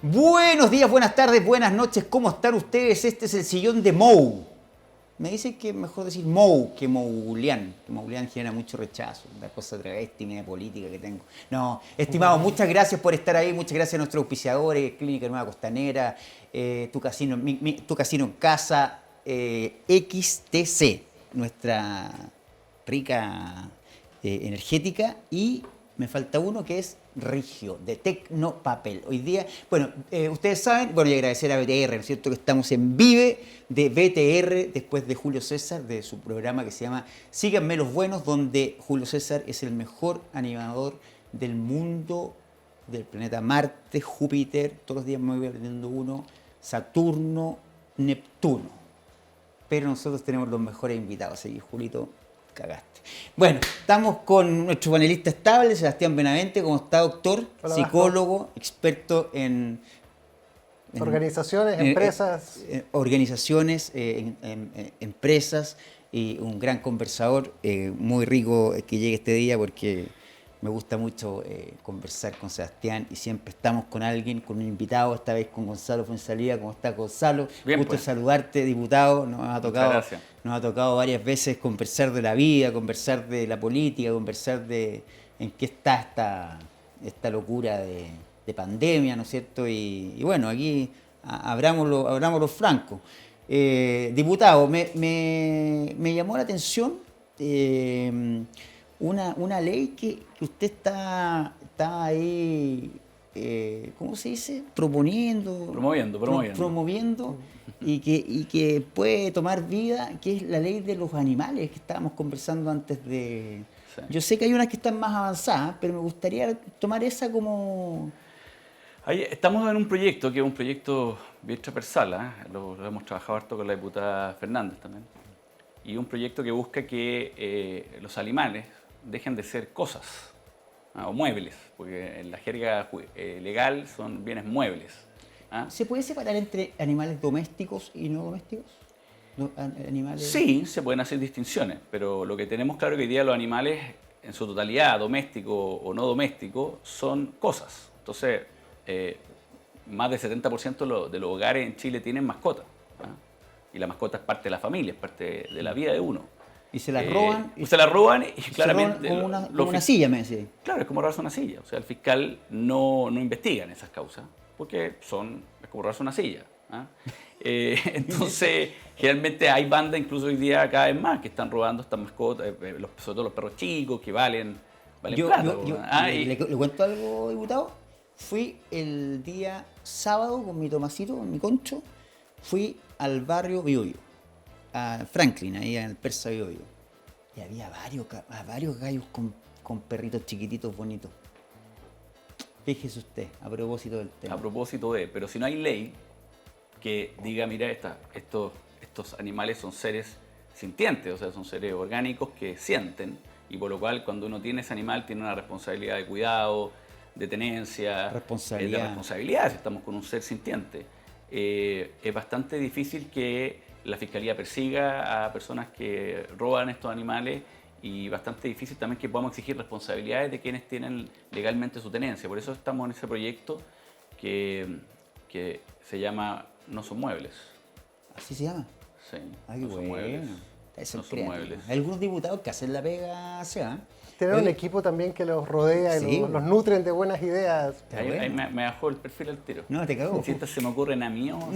Buenos días, buenas tardes, buenas noches, ¿cómo están ustedes? Este es el sillón de Mou. Me dicen que es mejor decir Mou que Moulian, que Moulian genera mucho rechazo, una cosa travesti, media política que tengo. No, estimados, muchas gracias por estar ahí, muchas gracias a nuestros auspiciadores, Clínica Nueva Costanera, Tu Casino, Tu Casino en Casa, XTC, nuestra rica energética, y me falta uno que es Rigio, de Tecnopapel. Hoy día, bueno, ustedes saben, bueno, y agradecer a BTR, ¿no es cierto?, que estamos en Vive de BTR, después de Julio César, de su programa que se llama Síganme los Buenos, donde Julio César es el mejor animador del mundo, del planeta Marte, Júpiter, todos los días me voy aprendiendo uno, Saturno, Neptuno. Pero nosotros tenemos los mejores invitados, así que Julito, cagaste. Bueno, estamos con nuestro panelista estable, Sebastián Benavente. ¿Cómo está, doctor? Hola, psicólogo, Vasco. Experto en organizaciones, empresas. Organizaciones, empresas, y un gran conversador. Muy rico que llegue este día porque me gusta mucho conversar con Sebastián y siempre estamos con alguien, con un invitado, esta vez con Gonzalo Fuenzalía. ¿Cómo estás, Gonzalo? Bien, gusto pues. Saludarte, diputado. Nos ha tocado varias veces conversar de la vida, conversar de la política, conversar de en qué está esta locura de pandemia, ¿no es cierto? Y bueno, aquí abrámoslo franco. Diputado, me llamó la atención una ley que usted está ahí, ¿cómo se dice? Promoviendo y que puede tomar vida, que es la ley de los animales que estábamos conversando antes de... Sí. Yo sé que hay unas que están más avanzadas, pero me gustaría tomar esa como... Ahí estamos en un proyecto que es un proyecto bien transversal, lo hemos trabajado harto con la diputada Fernández también, y un proyecto que busca que los animales dejen de ser cosas o muebles, porque en la jerga legal son bienes muebles. ¿Se puede separar entre animales domésticos y no domésticos? ¿Animales? Sí, se pueden hacer distinciones, pero lo que tenemos claro es que hoy día los animales, en su totalidad, doméstico o no doméstico, son cosas. Entonces, más del 70% de los hogares en Chile tienen mascotas. Y la mascota es parte de la familia, es parte de la vida de uno. Y se la roban. Se la roban y claramente... Como una silla, me decía. Claro, es como robarse una silla. O sea, el fiscal no investiga en esas causas, porque es como robarse una silla. Entonces, generalmente hay bandas, incluso hoy día cada vez más, que están robando estas mascotas, sobre todo los perros chicos, que valen plata. ¿Le cuento algo, diputado? Fui el día sábado con mi Tomasito, con mi concho, fui al barrio Biobío, a Franklin, ahí en el Persa Biobío. Y había varios gallos con perritos chiquititos bonitos. Fíjese usted, a propósito del tema. A propósito pero si no hay ley que diga, mira, estos animales son seres sintientes, o sea, son seres orgánicos que sienten, y por lo cual cuando uno tiene ese animal tiene una responsabilidad de cuidado, de tenencia, de responsabilidad, si estamos con un ser sintiente. Es bastante difícil que la Fiscalía persiga a personas que roban estos animales y bastante difícil también que podamos exigir responsabilidades de quienes tienen legalmente su tenencia. Por eso estamos en ese proyecto que se llama No son muebles. ¿Así se llama? Sí. Ay, no son muebles. No son muebles. Hay algunos diputados que hacen la pega, Tienen un equipo también que los rodea y los nutren de buenas ideas. Ahí me bajó el perfil al tiro. No, te cago. Si estas se me ocurren a mí. No,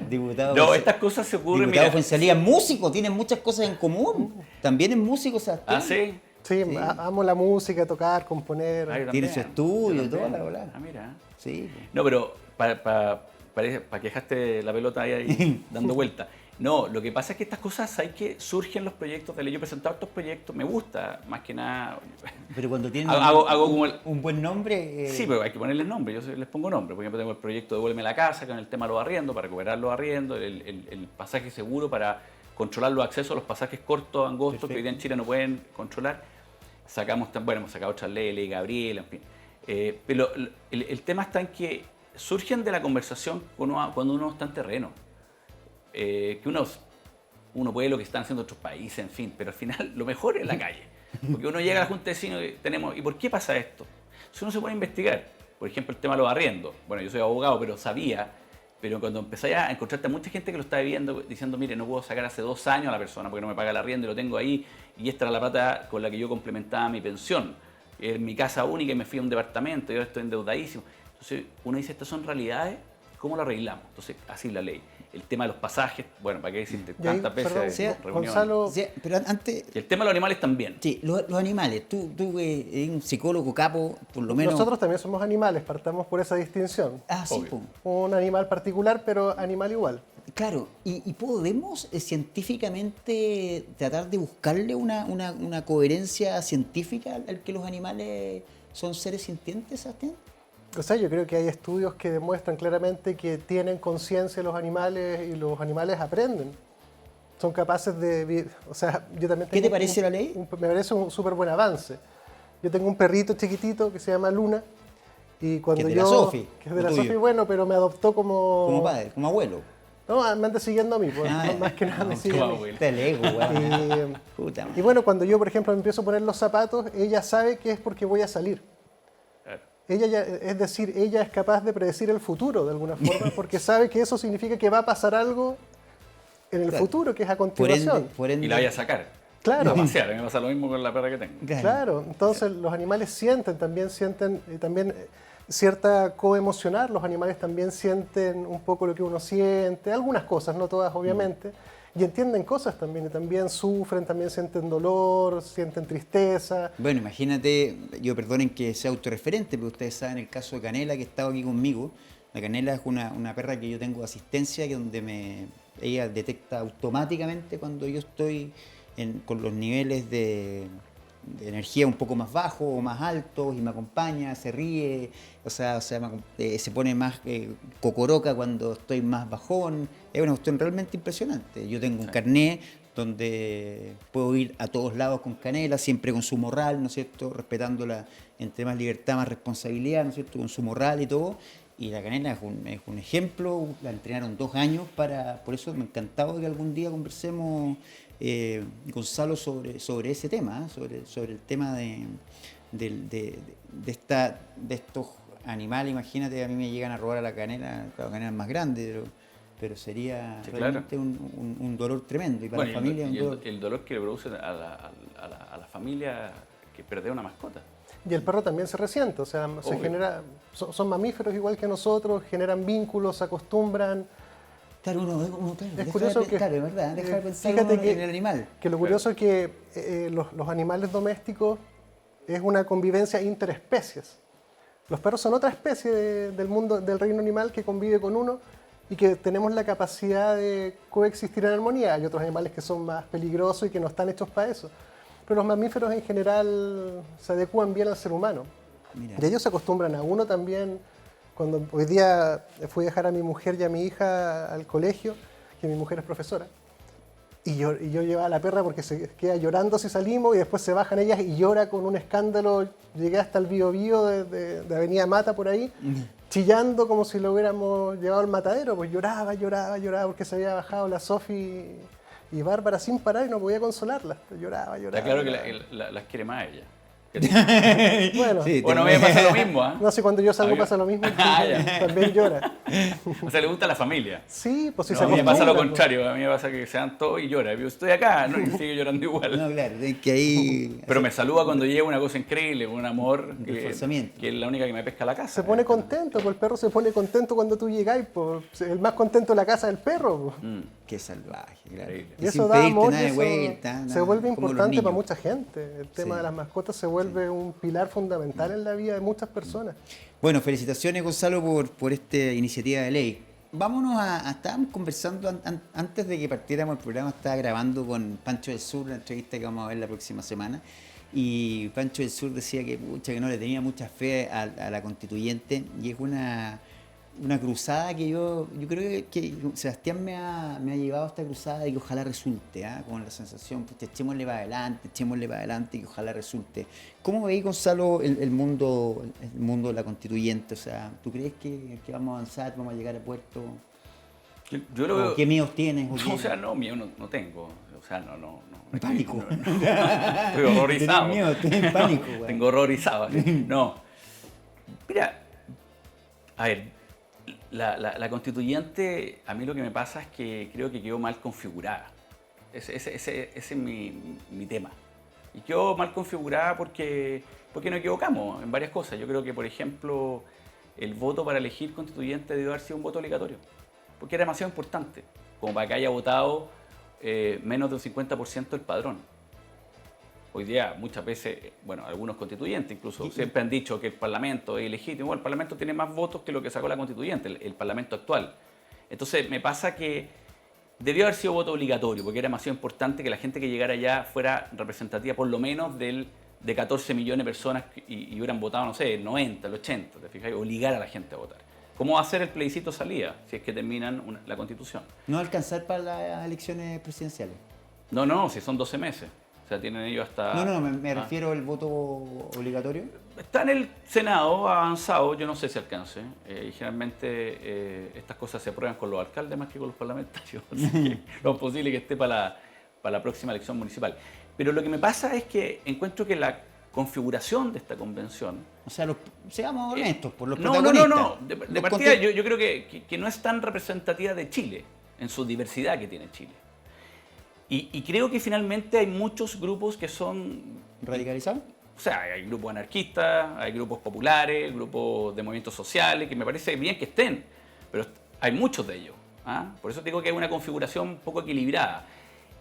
diputado. No, estas cosas se ocurren. Diputado Fuenzalía, músico, tienen muchas cosas en común. También es músico, Sebastián. ¿Ah, sí? Sí, amo la música, tocar, componer. Tiene su estudio y toda la bola. Ah, mira. Sí. No, pero para que dejaste la pelota ahí dando vuelta. No, lo que pasa es que estas cosas hay que surgen los proyectos de ley. Yo he presentado estos proyectos, me gusta, más que nada. Pero cuando tienen hago como un buen nombre... Sí, pero hay que ponerles nombre, yo les pongo nombre. Por ejemplo, tengo el proyecto Devuélveme la casa, con el tema de los arriendos, para recuperar los arriendos, el pasaje seguro para controlar los accesos a los pasajes cortos, angostos, perfecto, que hoy día en Chile no pueden controlar. Hemos sacado otras leyes, ley Gabriela, en fin. Pero el tema está en que surgen de la conversación cuando uno está en terreno. Que uno puede lo que están haciendo otros países, en fin, pero al final lo mejor es la calle. Porque uno llega a la Junta de Vecinos y tenemos, ¿y por qué pasa esto? Entonces uno se pone a investigar. Por ejemplo, el tema de los arriendos. Bueno, yo soy abogado, pero sabía. Pero cuando empecé a encontrarte a mucha gente que lo estaba viviendo, diciendo, mire, no puedo sacar hace 2 años a la persona porque no me paga el arriendo y lo tengo ahí, y esta era la plata con la que yo complementaba mi pensión. En mi casa única y me fui a un departamento, yo estoy endeudadísimo. Entonces uno dice, estas son realidades, ¿cómo lo arreglamos? Entonces, así la ley. El tema de los pasajes, bueno, ¿para qué decirte tantas veces reuniones? Gonzalo, Sí, pero antes... Y el tema de los animales también. Sí, los animales. Tú eres un psicólogo capo, por lo menos... nosotros también somos animales, partamos por esa distinción. Ah, sí, Obvio. po. Un animal particular, pero animal igual. Claro, y podemos científicamente tratar de buscarle una coherencia científica al que los animales son seres sintientes, Sebastián. O sea, yo creo que hay estudios que demuestran claramente que tienen conciencia los animales y los animales aprenden. Son capaces de... O sea, yo también ¿Qué te parece la ley? Me parece un súper buen avance. Yo tengo un perrito chiquitito que se llama Luna. Y cuando Que es de la Sofi, que es de la lo tuyo. Sofi, bueno, pero me adoptó como... Como padre, como abuelo. No, me anda siguiendo a mí, pues, Ah, más que nada me no, sigue a mí. abuelo. Te lego, weón. Y, Puta madre. y bueno, cuando yo, por ejemplo, me empiezo a poner los zapatos, ella sabe que es porque voy a salir. Claro. Es decir, ella es capaz de predecir el futuro de alguna forma, porque sabe que eso significa que va a pasar algo en el Claro. futuro, que es a Por continuación. ende, por ende... Y la vaya a sacar. Claro, A pasear. A mí me pasa lo mismo con la perra que tengo. claro. Entonces los animales sienten cierta coemocionar. Los animales también sienten un poco lo que uno siente, algunas cosas, no todas obviamente, y entienden cosas también, y también sufren, también sienten dolor, sienten tristeza. Bueno, imagínate, yo perdonen que sea autorreferente, pero ustedes saben el caso de Canela, que estaba aquí conmigo. La Canela es una perra que yo tengo de asistencia, que donde ella detecta automáticamente cuando yo estoy con los niveles de energía un poco más bajos o más altos, y me acompaña, se ríe, se pone más cocoroca cuando estoy más bajón. Es una cuestión realmente impresionante. Yo tengo un carnet donde puedo ir a todos lados con Canela, siempre con su morral, ¿no es cierto?, respetándola, entre más libertad, más responsabilidad, ¿no es cierto?, con su morral y todo. Y la Canela es un ejemplo, la entrenaron 2 años por eso me encantaba que algún día conversemos, Gonzalo, sobre ese tema, sobre el tema de estos animales. Imagínate, a mí me llegan a robar a la Canela, claro, Canela es más grande, pero sería Sí, realmente un dolor tremendo, y para Bueno, la familia un dolor. el dolor que le produce a la familia que perder una mascota. Y el perro también se resiente, o sea, se Obvio. genera, son mamíferos igual que nosotros, generan vínculos, se acostumbran. Claro, uno claro, Es curioso que, claro, es verdad, deja de pensar fíjate uno en el animal. que lo curioso es que los animales domésticos es una convivencia interespecies. Los perros son otra especie del mundo, del reino animal, que convive con uno y que tenemos la capacidad de coexistir en armonía. Hay otros animales que son más peligrosos y que no están hechos para eso. Pero los mamíferos en general se adecúan bien al ser humano. Mira. Y ellos se acostumbran a uno también. Cuando hoy día fui a dejar a mi mujer y a mi hija al colegio, que mi mujer es profesora, y yo llevaba a la perra porque se queda llorando si salimos, y después se bajan ellas y llora con un escándalo. Llegué hasta el Biobío de Avenida Mata por ahí, chillando como si lo hubiéramos llevado al matadero, pues lloraba porque se había bajado la Sofi y Bárbara sin parar y no podía consolarla. Lloraba. Está claro que las quiere más ella. Bueno, Sí, Bueno, a mí me pasa lo mismo, ¿ah? no sé, cuando yo salgo Amigo. pasa lo mismo, Ah, ya. también llora. O sea, le gusta la familia. Sí, pues si No, se a mí me pasa lo acostumbran, contrario, a mí me pasa que se dan todos y llora. Yo estoy acá, ¿no? Y sigue llorando igual. No, claro, es que ahí... Pero me saluda cuando llega una cosa increíble, un amor Reforzamiento. que es la única que me pesca a la casa. Se pone contento, pues el perro se pone contento cuando tú llegáis, pues el más contento de la casa es el perro. Pues. Qué salvaje, claro. Increíble. Y sin eso da pedirte amor, nada y de eso vuelta, se nada, vuelve como los importante para niños. mucha gente. El tema Sí. de las mascotas se vuelve un pilar fundamental en la vida de muchas personas. Bueno, felicitaciones, Gonzalo, por esta iniciativa de ley. Vámonos estábamos conversando antes de que partiéramos el programa, estaba grabando con Pancho del Sur, la entrevista que vamos a ver la próxima semana, y Pancho del Sur decía que no le tenía mucha fe a la constituyente, y es una cruzada que yo creo que Sebastián me ha llevado a esta cruzada, y que ojalá resulte, con la sensación, pues echémosle para adelante, y que ojalá resulte. ¿Cómo veis, Gonzalo, el mundo de la constituyente? O sea, ¿tú crees que vamos a avanzar, vamos a llegar a puerto? Yo lo veo... ¿Qué miedos tienes? O sea, no, miedo no tengo. O sea, no. Pánico. Estoy horrorizado. Tenés miedo, tenés pánico, güey. Tengo horrorizado. No. Mira, a ver, la constituyente, a mí lo que me pasa es que creo que quedó mal configurada. Ese es mi tema. Y quedó mal configurada porque nos equivocamos en varias cosas. Yo creo que, por ejemplo, el voto para elegir constituyente debió haber sido un voto obligatorio, porque era demasiado importante, como para que haya votado menos del 50% del padrón. Hoy día, muchas veces, bueno, algunos constituyentes incluso siempre han dicho que el Parlamento es ilegítimo. Bueno, el Parlamento tiene más votos que lo que sacó la constituyente, el Parlamento actual. Entonces, me pasa que debió haber sido voto obligatorio, porque era demasiado importante que la gente que llegara allá fuera representativa por lo menos de 14 millones de personas y hubieran votado, no sé, el 90, el 80, ¿te fijas? Obligar a la gente a votar. ¿Cómo va a ser el plebiscito salida si es que terminan la Constitución? No alcanzar para las elecciones presidenciales. No, si son 12 meses. O sea, tienen ellos hasta... No, me refiero al voto obligatorio. Está en el Senado avanzado, yo no sé si alcance. Y generalmente estas cosas se aprueban con los alcaldes más que con los parlamentarios. Así que lo es posible que esté para la próxima elección municipal. Pero lo que me pasa es que encuentro que la configuración de esta convención... O sea, seamos honestos, por los No. protagonistas. De partida, yo creo que no es tan representativa de Chile, en su diversidad que tiene Chile. Y creo que finalmente hay muchos grupos que son... ¿Radicalizados? O sea, hay grupos anarquistas, hay grupos populares, grupos de movimientos sociales, que me parece bien que estén, pero hay muchos de ellos. ¿Ah? Por eso digo que hay una configuración un poco equilibrada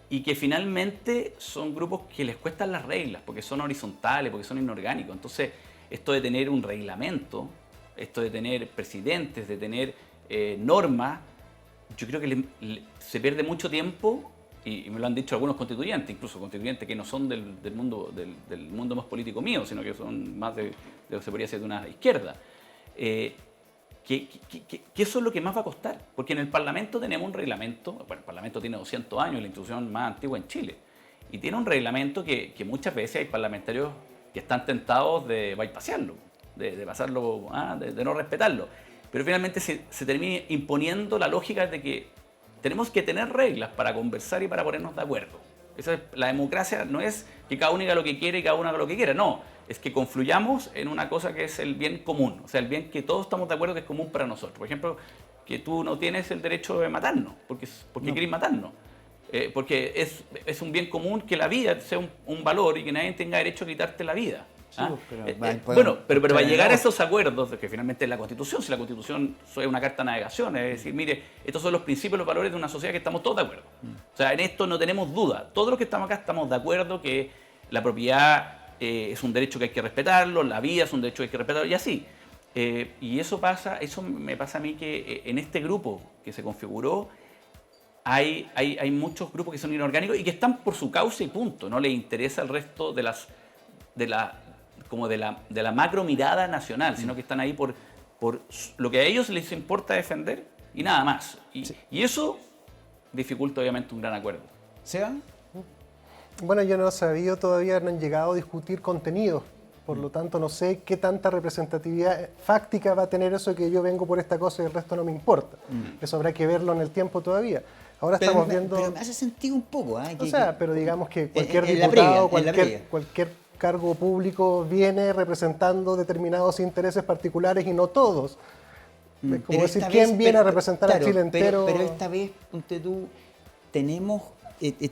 y que finalmente son grupos que les cuestan las reglas, porque son horizontales, porque son inorgánicos. Entonces, esto de tener un reglamento, esto de tener presidentes, de tener normas, yo creo que se pierde mucho tiempo. Y me lo han dicho algunos constituyentes, incluso constituyentes que no son del mundo más político mío, sino que son más de lo que se podría decir de una izquierda. Que eso es lo que más va a costar, porque en el Parlamento tenemos un reglamento, bueno, el Parlamento tiene 200 años, la institución más antigua en Chile, y tiene un reglamento que muchas veces hay parlamentarios que están tentados de bypassarlo, de pasarlo, de no respetarlo. Pero finalmente se termina imponiendo la lógica de que tenemos que tener reglas para conversar y para ponernos de acuerdo. La democracia no es que cada uno diga lo que quiere y cada uno haga lo que quiera, no. Es que confluyamos en una cosa que es el bien común, o sea, el bien que todos estamos de acuerdo que es común para nosotros. Por ejemplo, que tú no tienes el derecho de matarnos, porque no querés matarnos. Porque es un bien común que la vida sea un valor y que nadie tenga derecho a quitarte la vida. Sí, pero para llegar a esos acuerdos, que finalmente es la Constitución, si la Constitución es una carta de navegación, es decir, mire, estos son los principios y los valores de una sociedad que estamos todos de acuerdo. O sea, en esto no tenemos duda. Todos los que estamos acá estamos de acuerdo que la propiedad es un derecho que hay que respetarlo, la vida es un derecho que hay que respetarlo, y así. Y eso me pasa a mí que en este grupo que se configuró, hay muchos grupos que son inorgánicos y que están por su causa y punto. No les interesa el resto de la macro mirada nacional, sino que están ahí por lo que a ellos les importa defender y nada más. Y eso dificulta obviamente un gran acuerdo. ¿Seba? Bueno, yo no he sabido todavía, no han llegado a discutir contenidos, por lo tanto no sé qué tanta representatividad fáctica va a tener eso que yo vengo por esta cosa y el resto no me importa. Eso habrá que verlo en el tiempo todavía. Ahora estamos viendo... Pero me hace sentido un poco. Pero digamos que cualquier diputado, cualquier cargo público viene representando determinados intereses particulares y no todos. Es como decir, ¿quién viene a representar a Chile entero? Pero esta vez, ponte tú, tenemos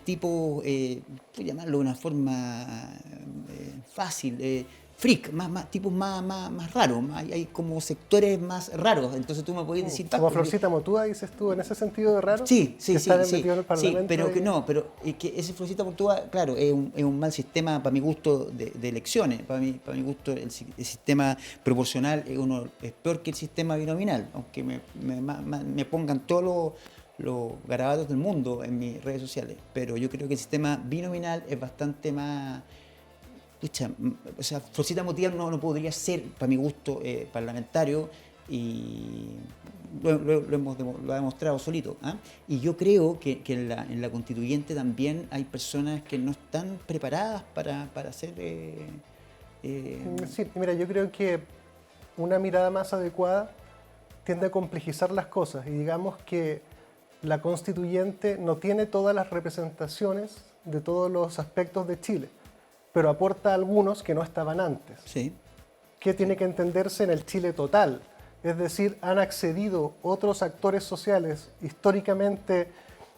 tipo, puedo llamarlo de una forma fácil, freak, tipos más raros, hay como sectores más raros, entonces tú me podías decir... Como Florcita Motúa, dices tú, en ese sentido de raro. Sí, pero que ese Florcita Motúa, claro, es un mal sistema para mi gusto de elecciones, para mi gusto el sistema proporcional es peor que el sistema binominal, aunque me pongan todos los garabatos del mundo en mis redes sociales, pero yo creo que el sistema binominal es bastante más... O sea, Florcita Motúa no podría ser, para mi gusto, parlamentario, y lo ha demostrado solito. Y yo creo que en la constituyente también hay personas que no están preparadas para hacer... Sí, mira, yo creo que una mirada más adecuada tiende a complejizar las cosas, y digamos que la constituyente no tiene todas las representaciones de todos los aspectos de Chile, pero aporta algunos que no estaban antes. Sí. que tiene que entenderse en el Chile total. Es decir, han accedido otros actores sociales históricamente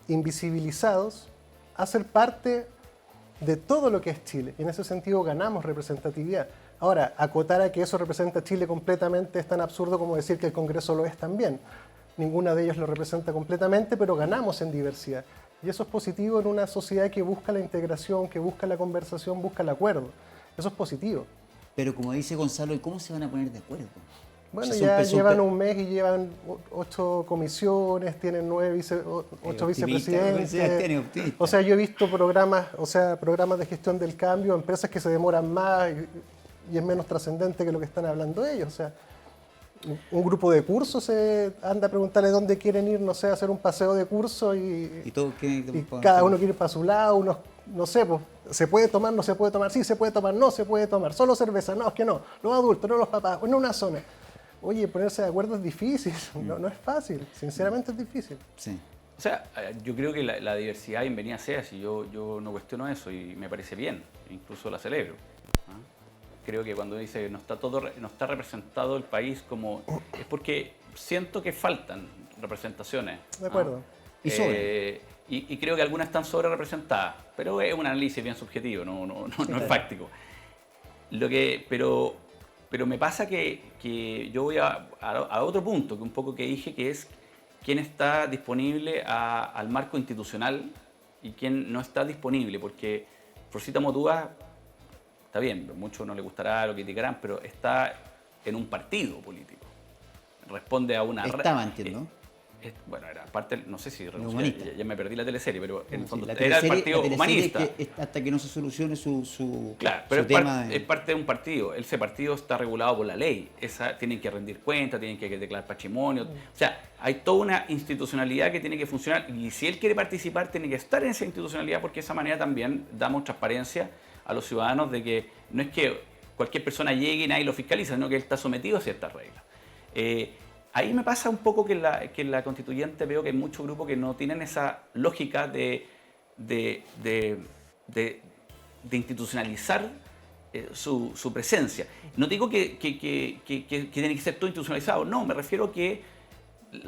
invisibilizados a ser parte de todo lo que es Chile. Y en ese sentido ganamos representatividad. Ahora, acotar a que eso representa a Chile completamente es tan absurdo como decir que el Congreso lo es también. Ninguna de ellos lo representa completamente, pero ganamos en diversidad. Y eso es positivo en una sociedad que busca la integración, que busca la conversación, busca el acuerdo. Eso es positivo. Pero como dice Gonzalo, ¿y cómo se van a poner de acuerdo? Bueno, O sea, ya son llevan un mes y llevan 8 comisiones, tienen 8 vicepresidentes. O sea, yo he visto programas de gestión del cambio, empresas que se demoran más y es menos trascendente que lo que están hablando ellos. O sea, un grupo de cursos anda a preguntarle dónde quieren ir, no sé, a hacer un paseo de curso y todos quieren y cada uno quiere ir para su lado, unos, no sé, pues, ¿se puede tomar, no se puede tomar? Sí, se puede tomar, no se puede tomar, solo cerveza, no, es que no, los adultos, no los papás, en una zona. Oye, ponerse de acuerdo es difícil, no es fácil, sinceramente es difícil. Sí. O sea, yo creo que la diversidad bienvenida sea, si yo no cuestiono eso y me parece bien, incluso la celebro. ¿Ah? Creo que cuando dice no está representado el país como es porque siento que faltan representaciones. De acuerdo. Y y creo que algunas están sobre representadas, pero es un análisis bien subjetivo, no es fáctico. Pero me pasa que yo voy a otro punto, que un poco que dije, que es quién está disponible al marco institucional y quién no está disponible, porque Rosita Motúa, está bien, a muchos no les gustará, lo criticarán, pero está en un partido político. Responde a una... Estaba, entiendo. Bueno, era parte, no sé si ya me perdí la teleserie, pero en el fondo era el partido humanista. Hasta que no se solucione su claro, pero tema es parte de un partido. Ese partido está regulado por la ley. Tienen que rendir cuentas, tienen que declarar patrimonio. O sea, hay toda una institucionalidad que tiene que funcionar y si él quiere participar, tiene que estar en esa institucionalidad porque de esa manera también damos transparencia a los ciudadanos de que no es que cualquier persona llegue y nadie lo fiscaliza, sino que él está sometido a ciertas reglas. Ahí me pasa un poco que en la constituyente veo que hay muchos grupos que no tienen esa lógica de institucionalizar su presencia. No digo que tiene que ser todo institucionalizado, no, me refiero a que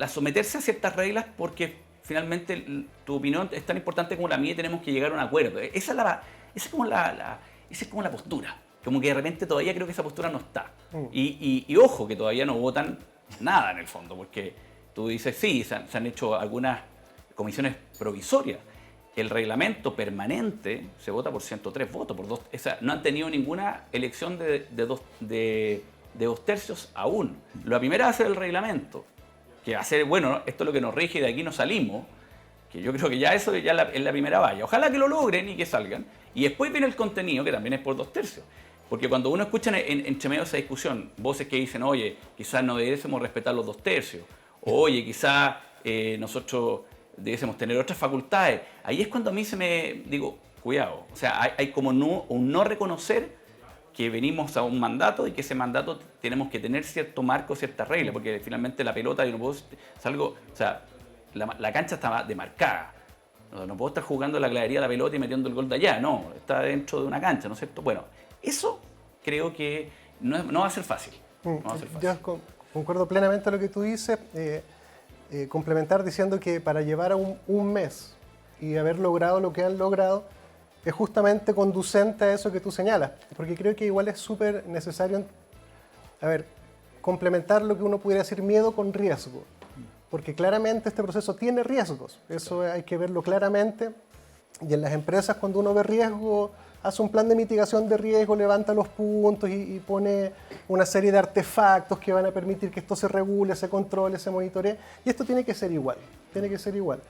someterse a ciertas reglas porque finalmente tu opinión es tan importante como la mía y tenemos que llegar a un acuerdo. Esa es como la postura. Como que de repente todavía creo que esa postura no está. Y ojo, que todavía no votan nada en el fondo, porque tú dices, sí, se han hecho algunas comisiones provisorias. El reglamento permanente se vota por 103 votos, por 2, o sea, no han tenido ninguna elección de 2 tercios aún. La primera va a ser el reglamento, que va a ser, bueno, esto es lo que nos rige y de aquí no salimos, que yo creo que ya eso ya es la primera valla. Ojalá que lo logren y que salgan. Y después viene el contenido, que también es por 2 tercios. Porque cuando uno escucha entre medio de esa discusión, voces que dicen, oye, quizás no debiésemos respetar los 2 tercios, o, oye, quizás nosotros debiésemos tener otras facultades, ahí es cuando a mí digo, cuidado, o sea, hay como un no reconocer que venimos a un mandato y que ese mandato tenemos que tener cierto marco, cierta regla, porque finalmente la pelota, yo no puedo, o sea, la cancha está demarcada. No puedo estar jugando la clavería de la pelota y metiendo el gol de allá, no, está dentro de una cancha, ¿no es cierto? Bueno, eso creo que no va a ser fácil. No va a ser fácil. Yo concuerdo plenamente con lo que tú dices. Complementar diciendo que para llevar a un mes y haber logrado lo que han logrado es justamente conducente a eso que tú señalas. Porque creo que igual es súper necesario, complementar lo que uno pudiera decir miedo con riesgo. Porque claramente este proceso tiene riesgos. Eso hay que verlo claramente. Y en las empresas, cuando uno ve riesgo, hace un plan de mitigación de riesgo, levanta los puntos y pone una serie de artefactos que van a permitir que esto se regule, se controle, se monitoree. Y esto tiene que ser igual, tiene que ser igual.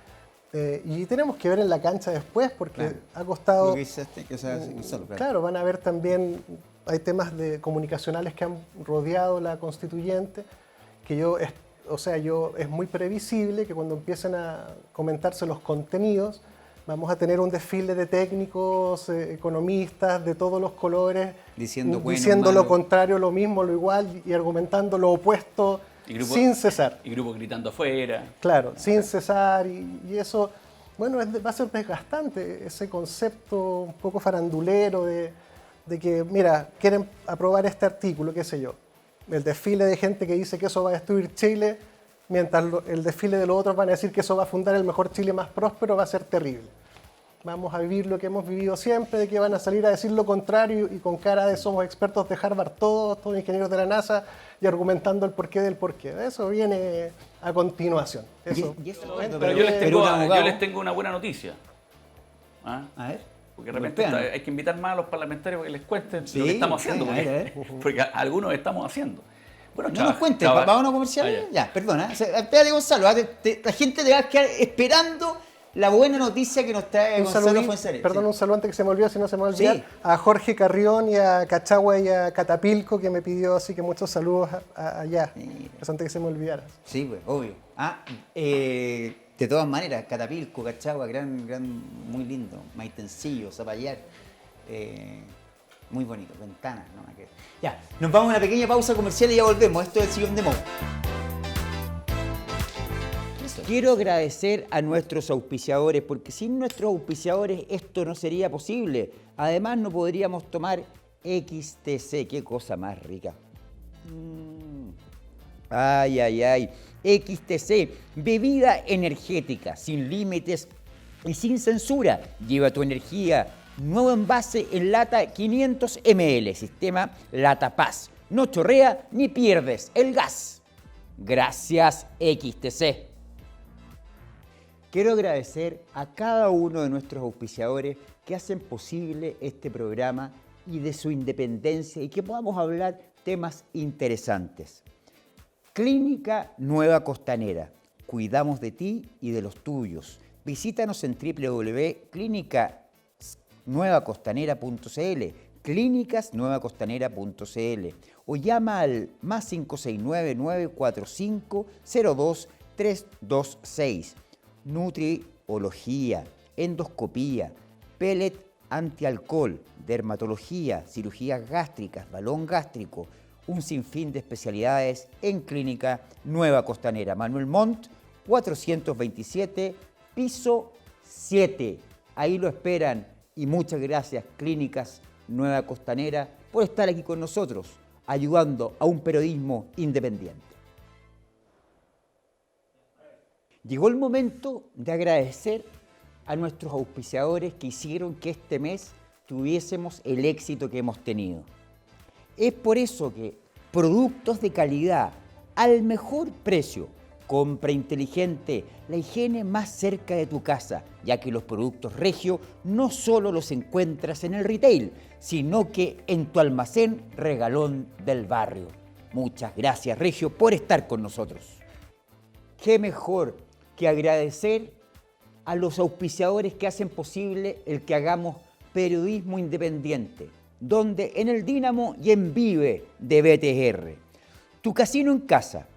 Y tenemos que ver en la cancha después, porque ha costado... Lo que hiciste, claro, van a ver también, hay temas comunicacionales que han rodeado la constituyente, que es muy previsible que cuando empiecen a comentarse los contenidos, vamos a tener un desfile de técnicos, economistas de todos los colores, diciendo lo contrario, lo mismo, lo igual y argumentando lo opuesto sin cesar. Y grupos gritando afuera. Claro, sin cesar y eso, bueno, va a ser desgastante ese concepto un poco farandulero de que, mira, quieren aprobar este artículo, qué sé yo. el desfile de gente que dice que eso va a destruir Chile, mientras el desfile de los otros van a decir que eso va a fundar el mejor Chile más próspero, va a ser terrible. Vamos a vivir lo que hemos vivido siempre, de que van a salir a decir lo contrario y con cara de somos expertos de Harvard todos ingenieros de la NASA y argumentando el porqué del porqué. Eso viene a continuación. Eso. Y eso Cuenta Pero que- yo les tengo una buena noticia. ¿Ah? A ver. Porque de repente Golpean. hay que invitar más a los parlamentarios para que les cuenten Sí, lo que estamos sí, haciendo. a ver, Porque algunos estamos haciendo. Bueno, No nos cuentes, vamos a comercial. Ya, perdona. O sea, espérate, Gonzalo. La gente te va a quedar esperando la buena noticia que nos trae Un Gonzalo saludín, Fuenzalía. perdón, Sí. un saludo antes que se me olvide, si no se me va a olvidar, Sí. a Jorge Carrión y a Cachagua y a Catapilco, que me pidió, así que muchos saludos allá, eso antes que se me olvidara. Sí, pues, obvio. De todas maneras, Catapilco, Cachagua, muy lindo. Maitencillo, Zapallar. Muy bonito. Ventanas, ¿no? Ya, nos vamos a una pequeña pausa comercial y ya volvemos. Esto es el sillón de Mo. Quiero agradecer a nuestros auspiciadores, porque sin nuestros auspiciadores esto no sería posible. Además, no podríamos tomar XTC. Qué cosa más rica. Ay, ay, ay. XTC, bebida energética, sin límites y sin censura. Lleva tu energía. Nuevo envase en lata 500 ml, sistema Lata Paz. No chorrea ni pierdes el gas. Gracias, XTC. Quiero agradecer a cada uno de nuestros auspiciadores que hacen posible este programa y de su independencia y que podamos hablar temas interesantes. Clínica Nueva Costanera. Cuidamos de ti y de los tuyos. Visítanos en www.clínicasnuevacostanera.cl, clínicasnuevacostanera.cl o llama al más 569-945-02-326. Nutriología, endoscopía, pellet antialcohol, dermatología, cirugías gástricas, balón gástrico, un sinfín de especialidades en Clínica Nueva Costanera. Manuel Montt, 427, piso 7. Ahí lo esperan y muchas gracias Clínicas Nueva Costanera por estar aquí con nosotros, ayudando a un periodismo independiente. Llegó el momento de agradecer a nuestros auspiciadores que hicieron que este mes tuviésemos el éxito que hemos tenido. Es por eso que productos de calidad al mejor precio, compra inteligente, la higiene más cerca de tu casa, ya que los productos Regio no solo los encuentras en el retail, sino que en tu almacén regalón del barrio. Muchas gracias, Regio, por estar con nosotros. Qué mejor que agradecer a los auspiciadores que hacen posible el que hagamos periodismo independiente, donde en el Dínamo y en Vive de BTR. Tu casino en casa,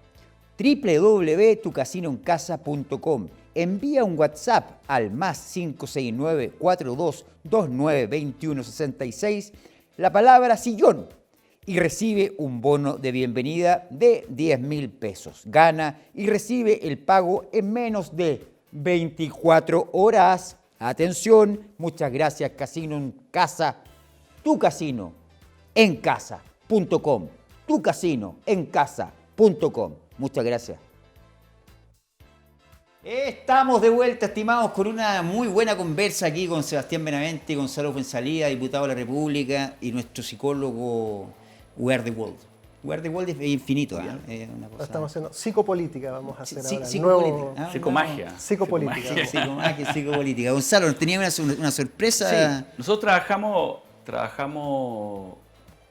www.tucasinoencasa.com. Envía un WhatsApp al más 569-4229-2166, la palabra sillón, y recibe un bono de bienvenida de 10.000 pesos. Gana y recibe el pago en menos de 24 horas. Atención, muchas gracias Casino en Casa, tu casino en casa.com, tu casino en casa.com. Muchas gracias. Estamos de vuelta, estimados, con una muy buena conversa aquí con Sebastián Benavente, Gonzalo Fuenzalía, diputado de la República, y nuestro psicólogo We Are The World. We Are The World es infinito, ¿eh? Es una cosa... Estamos haciendo psicopolítica, vamos a hacer ahora. Psicopolítica. Nuevo- Ah, Psicomagia. Psicopolítica. Psicomagia, psicopolítica. Gonzalo, nos tenía una sorpresa. Sí, nosotros trabajamos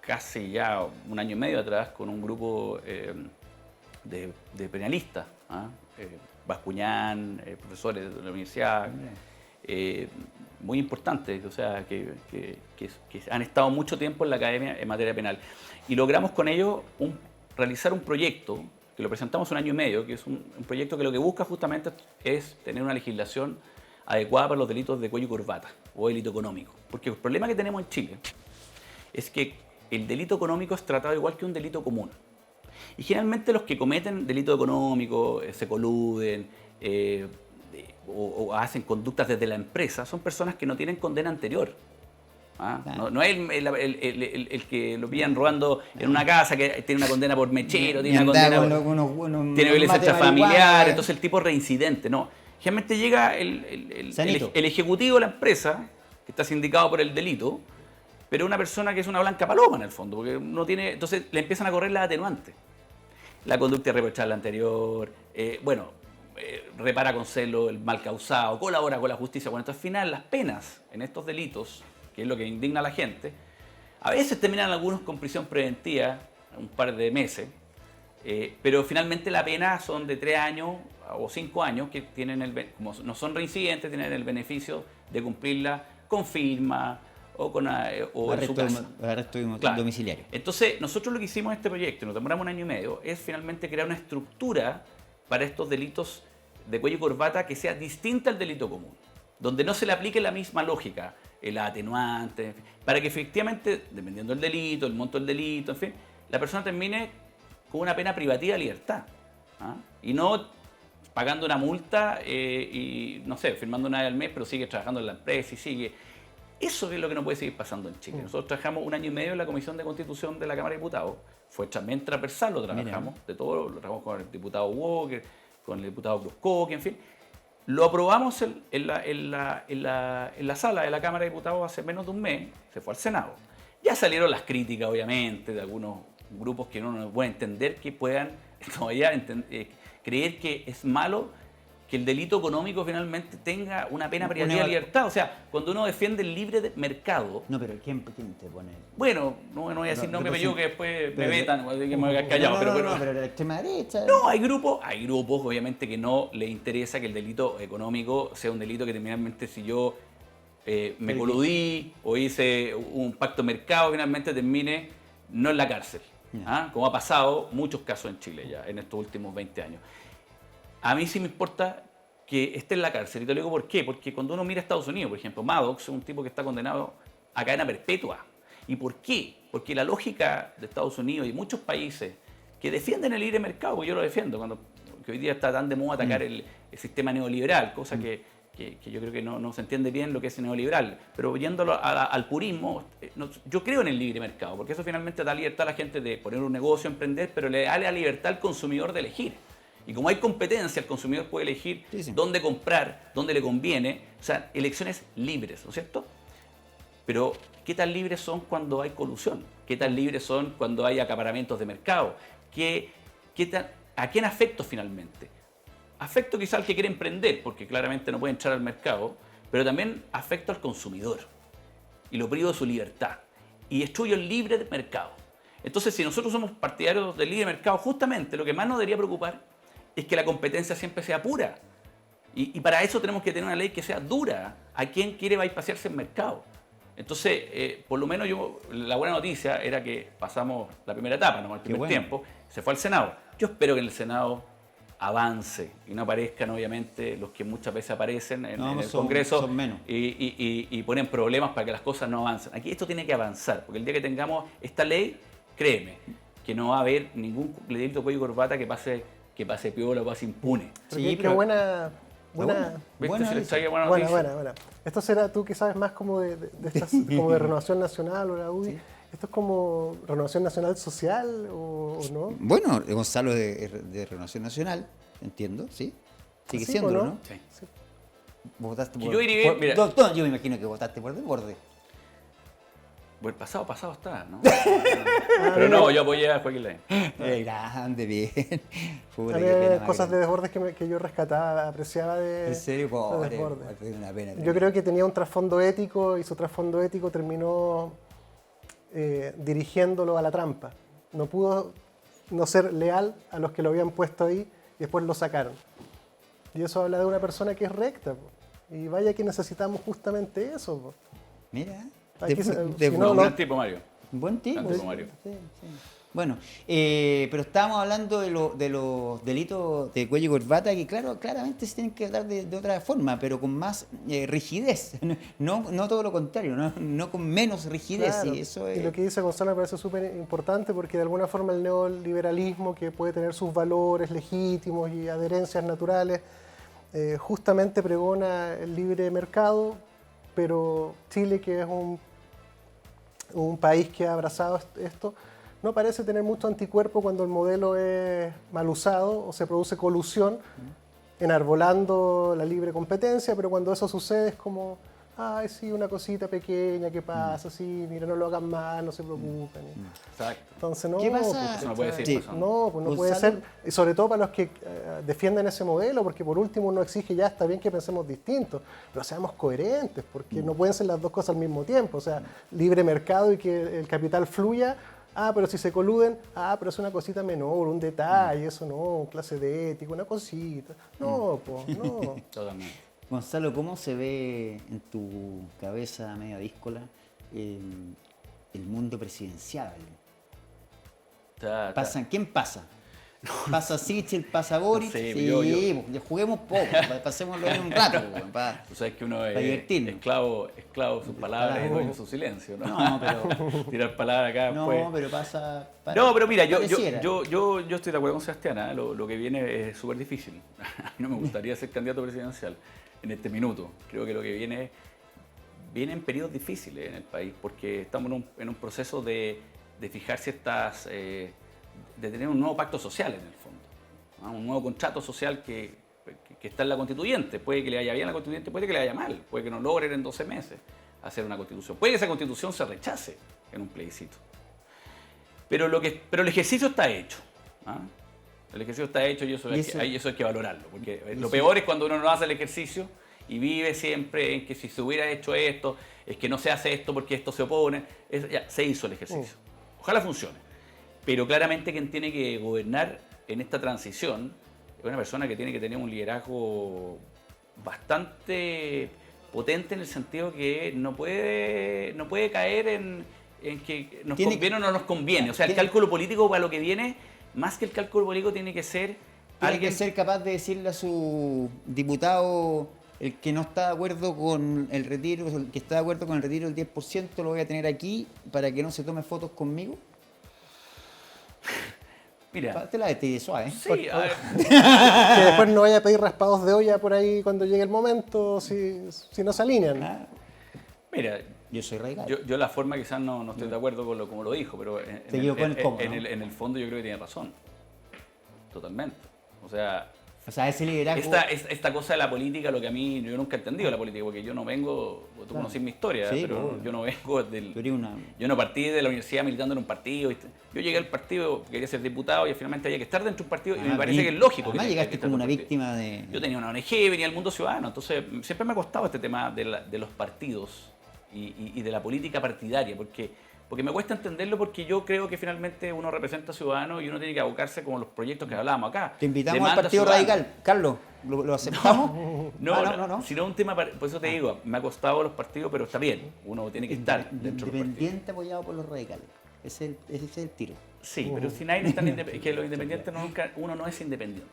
casi ya un año y medio atrás con un grupo de penalistas, ¿ah? Bascuñán, profesores de la universidad, muy importantes, o sea, que han estado mucho tiempo en la academia en materia penal. Y logramos con ellos realizar un proyecto, que lo presentamos un año y medio, que es un proyecto que lo que busca justamente es tener una legislación adecuada para los delitos de cuello y corbata, o delito económico. Porque el problema que tenemos en Chile es que el delito económico es tratado igual que un delito común. Y generalmente los que cometen delito económico, se coluden o hacen conductas desde la empresa, son personas que no tienen condena anterior. ¿ah? Claro. No es el que lo pillan robando en una casa, que tiene una condena por mechero, tiene una condena tiene violencia intrafamiliar, entonces el tipo es reincidente. No, generalmente llega el ejecutivo de la empresa, que está sindicado por el delito, pero una persona que es una blanca paloma en el fondo, porque no tiene, entonces le empiezan a correr las atenuantes. La conducta irreprochable anterior, repara con celo el mal causado, colabora con la justicia. Bueno, entonces al final las penas en estos delitos, que es lo que indigna a la gente, a veces terminan algunos con prisión preventiva, un par de meses, pero finalmente la pena son de 3 años o 5 años, que tienen como no son reincidentes, tienen el beneficio de cumplirla con firma o en su casa. Arresto Claro. domiciliario. Entonces, nosotros lo que hicimos en este proyecto, y nos demoramos 1 año y medio, es finalmente crear una estructura para estos delitos de cuello y corbata que sea distinta al delito común, donde no se le aplique la misma lógica, el atenuante, en fin, para que efectivamente, dependiendo del delito, el monto del delito, en fin, la persona termine con una pena privativa de libertad, ¿ah? Y no pagando una multa y, no sé, firmando una vez al mes, pero sigue trabajando en la empresa y sigue. Eso es lo que no puede seguir pasando en Chile. Nosotros trabajamos 1 año y medio en la Comisión de Constitución de la Cámara de Diputados. Fue también transversal, lo trabajamos, de todo, lo trabajamos con el diputado Walker, con el diputado Cruzcoque, en fin. Lo aprobamos en la sala de la Cámara de Diputados hace menos de un mes, se fue al Senado. Ya salieron las críticas, obviamente, de algunos grupos que uno no puede entender que puedan todavía creer que es malo que el delito económico finalmente tenga una pena privativa de libertad. O sea, cuando uno defiende el libre mercado... No, pero ¿quién te pone? Bueno, no voy a decir nombre, pero yo que después me vetan, que me voy a quedar callado. Pero la extrema derecha... No, hay grupos obviamente que no les interesa que el delito económico sea un delito que finalmente si yo me coludí o hice un pacto de mercado, finalmente termine no en la cárcel. ¿Ah? Como ha pasado muchos casos en Chile ya en estos últimos 20 años. A mí sí me importa que esté en la cárcel, y te lo digo por qué. Porque cuando uno mira a Estados Unidos, por ejemplo, Maddox es un tipo que está condenado a cadena perpetua. ¿Y por qué? Porque la lógica de Estados Unidos y muchos países que defienden el libre mercado, porque yo lo defiendo, que hoy día está tan de moda atacar el sistema neoliberal, cosa que yo creo que no se entiende bien lo que es neoliberal, pero yéndolo al purismo, yo creo en el libre mercado, porque eso finalmente da libertad a la gente de poner un negocio, emprender, pero le da la libertad al consumidor de elegir. Y como hay competencia, el consumidor puede elegir dónde comprar, dónde le conviene. O sea, elecciones libres, ¿no es cierto? Pero, ¿qué tan libres son cuando hay colusión? ¿Qué tan libres son cuando hay acaparamientos de mercado? ¿A quién afecto finalmente? Afecto quizá al que quiere emprender, porque claramente no puede entrar al mercado, pero también afecto al consumidor. Y lo privo de su libertad. Y destruyo el libre mercado. Entonces, si nosotros somos partidarios del libre mercado, justamente lo que más nos debería preocupar es que la competencia siempre sea pura. Y para eso tenemos que tener una ley que sea dura a quien quiere bypasearse el mercado. Entonces, por lo menos la buena noticia era que pasamos la primera etapa, ¿no? El primer tiempo, se fue al Senado. Yo espero que en el Senado avance y no aparezcan, obviamente, los que muchas veces aparecen en el Congreso son menos. Y ponen problemas para que las cosas no avancen. Aquí esto tiene que avanzar, porque el día que tengamos esta ley, créeme, que no va a haber ningún delito de cuello y corbata que pase piola o pase impune. Sí, qué buena. Buena. Esto será tú que sabes más como de estas, como de Renovación Nacional o la UDI. Sí. ¿Esto es como Renovación Nacional Social o no? Bueno, Gonzalo de Renovación Nacional, entiendo, ¿sí? Sigue siendo, ¿no? Sí. Votaste yo diría, mira, yo me imagino que votaste por Desbordes. Bueno, pasado está, ¿no? Pero no, yo apoyé a Joaquín Lavín. Grande, bien. Había cosas de Desbordes que yo rescataba, apreciaba de ¿En serio? Pobre, Desbordes. Una pena. Yo creo que tenía un trasfondo ético y su trasfondo ético terminó dirigiéndolo a la trampa. No pudo no ser leal a los que lo habían puesto ahí y después lo sacaron. Y eso habla de una persona que es recta. Y vaya que necesitamos justamente eso. Mira. Buen tipo, Mario. Buen tipo. Mario. Sí. Bueno, pero estábamos hablando de los delitos de cuello y corbata que claramente se tienen que dar de otra forma, pero con más rigidez. No todo lo contrario, no con menos rigidez. Claro. Y lo que dice Gonzalo me parece súper importante porque de alguna forma el neoliberalismo, que puede tener sus valores legítimos y adherencias naturales, justamente pregona el libre mercado, pero Chile, que es un un país que ha abrazado esto, no parece tener mucho anticuerpo cuando el modelo es mal usado o se produce colusión, enarbolando la libre competencia, pero cuando eso sucede es como, ay, sí, una cosita pequeña que pasa, sí, mira, no lo hagan más, no se preocupen. Exacto. Entonces, no, ¿Qué pasa? pues, Eso no puede ¿cachai? seguir pasando. No, pues no puede Gonzalo. ser, y sobre todo para los que defienden ese modelo, porque por último uno exige, ya está bien que pensemos distintos, pero seamos coherentes, porque no pueden ser las dos cosas al mismo tiempo, o sea, libre mercado y que el capital fluya. Ah, pero si se coluden, pero es una cosita menor, un detalle, eso no, clase de ética, una cosita. No, pues, no. Totalmente. Gonzalo, ¿cómo se ve en tu cabeza media díscola el mundo presidencial? ¿Quién pasa? ¿Pasa Sichel, pasa Boric? sé, sí, pues, juguemos poco, pasémoslo en un rato. Para Tú sabes que uno es divertirnos. esclavo de sus palabras y dueño de su silencio, ¿no? No, pero, Tirar palabras acá no, después. pero pasa... No, pero mira, yo pareciera. estoy de acuerdo con Sebastián, ¿eh? Lo que viene es súper difícil. A mí no me gustaría ser candidato presidencial en este minuto. Creo que lo que viene en periodos difíciles en el país, porque estamos en un proceso de fijar ciertas... de tener un nuevo pacto social en el fondo, ¿no? Un nuevo contrato social que está en la constituyente. Puede que le vaya bien a la constituyente, puede que le vaya mal, puede que no logren en 12 meses hacer una constitución, puede que esa constitución se rechace en un plebiscito. Pero el ejercicio está hecho, ¿ah? El ejercicio está hecho y eso hay que valorarlo, porque lo peor es cuando uno no hace el ejercicio y vive siempre en que si se hubiera hecho esto, es que no se hace esto porque esto se opone. Ya se hizo el ejercicio. Ojalá funcione. Pero claramente quien tiene que gobernar en esta transición es una persona que tiene que tener un liderazgo bastante potente, en el sentido que no puede caer en que nos conviene o no nos conviene. O sea, el cálculo político para lo que viene, más que el cálculo político, tiene que ser Tiene que ser capaz de decirle a su diputado, el que no está de acuerdo con el retiro, el que está de acuerdo con el retiro del 10%, lo voy a tener aquí para que no se tome fotos conmigo. Mira, Te la de suave, ¿eh? sí, a ver, Que después no vaya a pedir raspados de olla por ahí cuando llegue el momento, si no se alinean. Ah, mira, yo soy radical. yo la forma quizás no estoy de acuerdo con como lo dijo, pero Te equivocó en el cómo, ¿no? en el fondo yo creo que tiene razón. Totalmente. O sea, ese liderazgo... esta cosa de la política, lo que a mí, yo nunca he entendido la política, porque yo no vengo, tú conocís mi historia, Sí, pero pues, yo no vengo una... yo no partí de la universidad militando en un partido. ¿Viste? Yo llegué al partido, quería ser diputado y finalmente había que estar dentro de un partido y me parece que es lógico. Además que llegaste estar como una dentro de un víctima de... partido. Yo tenía una ONG, venía del mundo ciudadano, entonces siempre me ha costado este tema de los partidos y de la política partidaria, porque me cuesta entenderlo, porque yo creo que finalmente uno representa a ciudadanos y uno tiene que abocarse como los proyectos que hablábamos acá. Te invitamos Demanda al Partido ciudadana. Radical. Carlos, ¿lo aceptamos? No. Sino un tema, por eso te digo, me ha costado los partidos, pero está bien, uno tiene que estar dentro del partido. Independiente apoyado por los radicales. Ese es el tiro. Sí, pero si nadie es tan independiente, que los independientes uno no es independiente.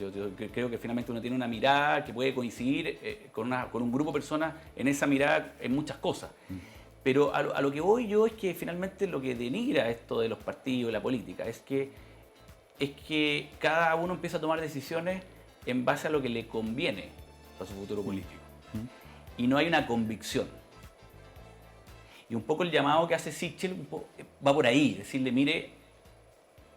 Yo creo que finalmente uno tiene una mirada que puede coincidir con un grupo de personas en esa mirada en muchas cosas. Pero a lo que voy yo es que finalmente lo que denigra esto de los partidos y la política es que cada uno empieza a tomar decisiones en base a lo que le conviene a su futuro político. Y no hay una convicción. Y un poco el llamado que hace Sichel va por ahí, decirle, mire,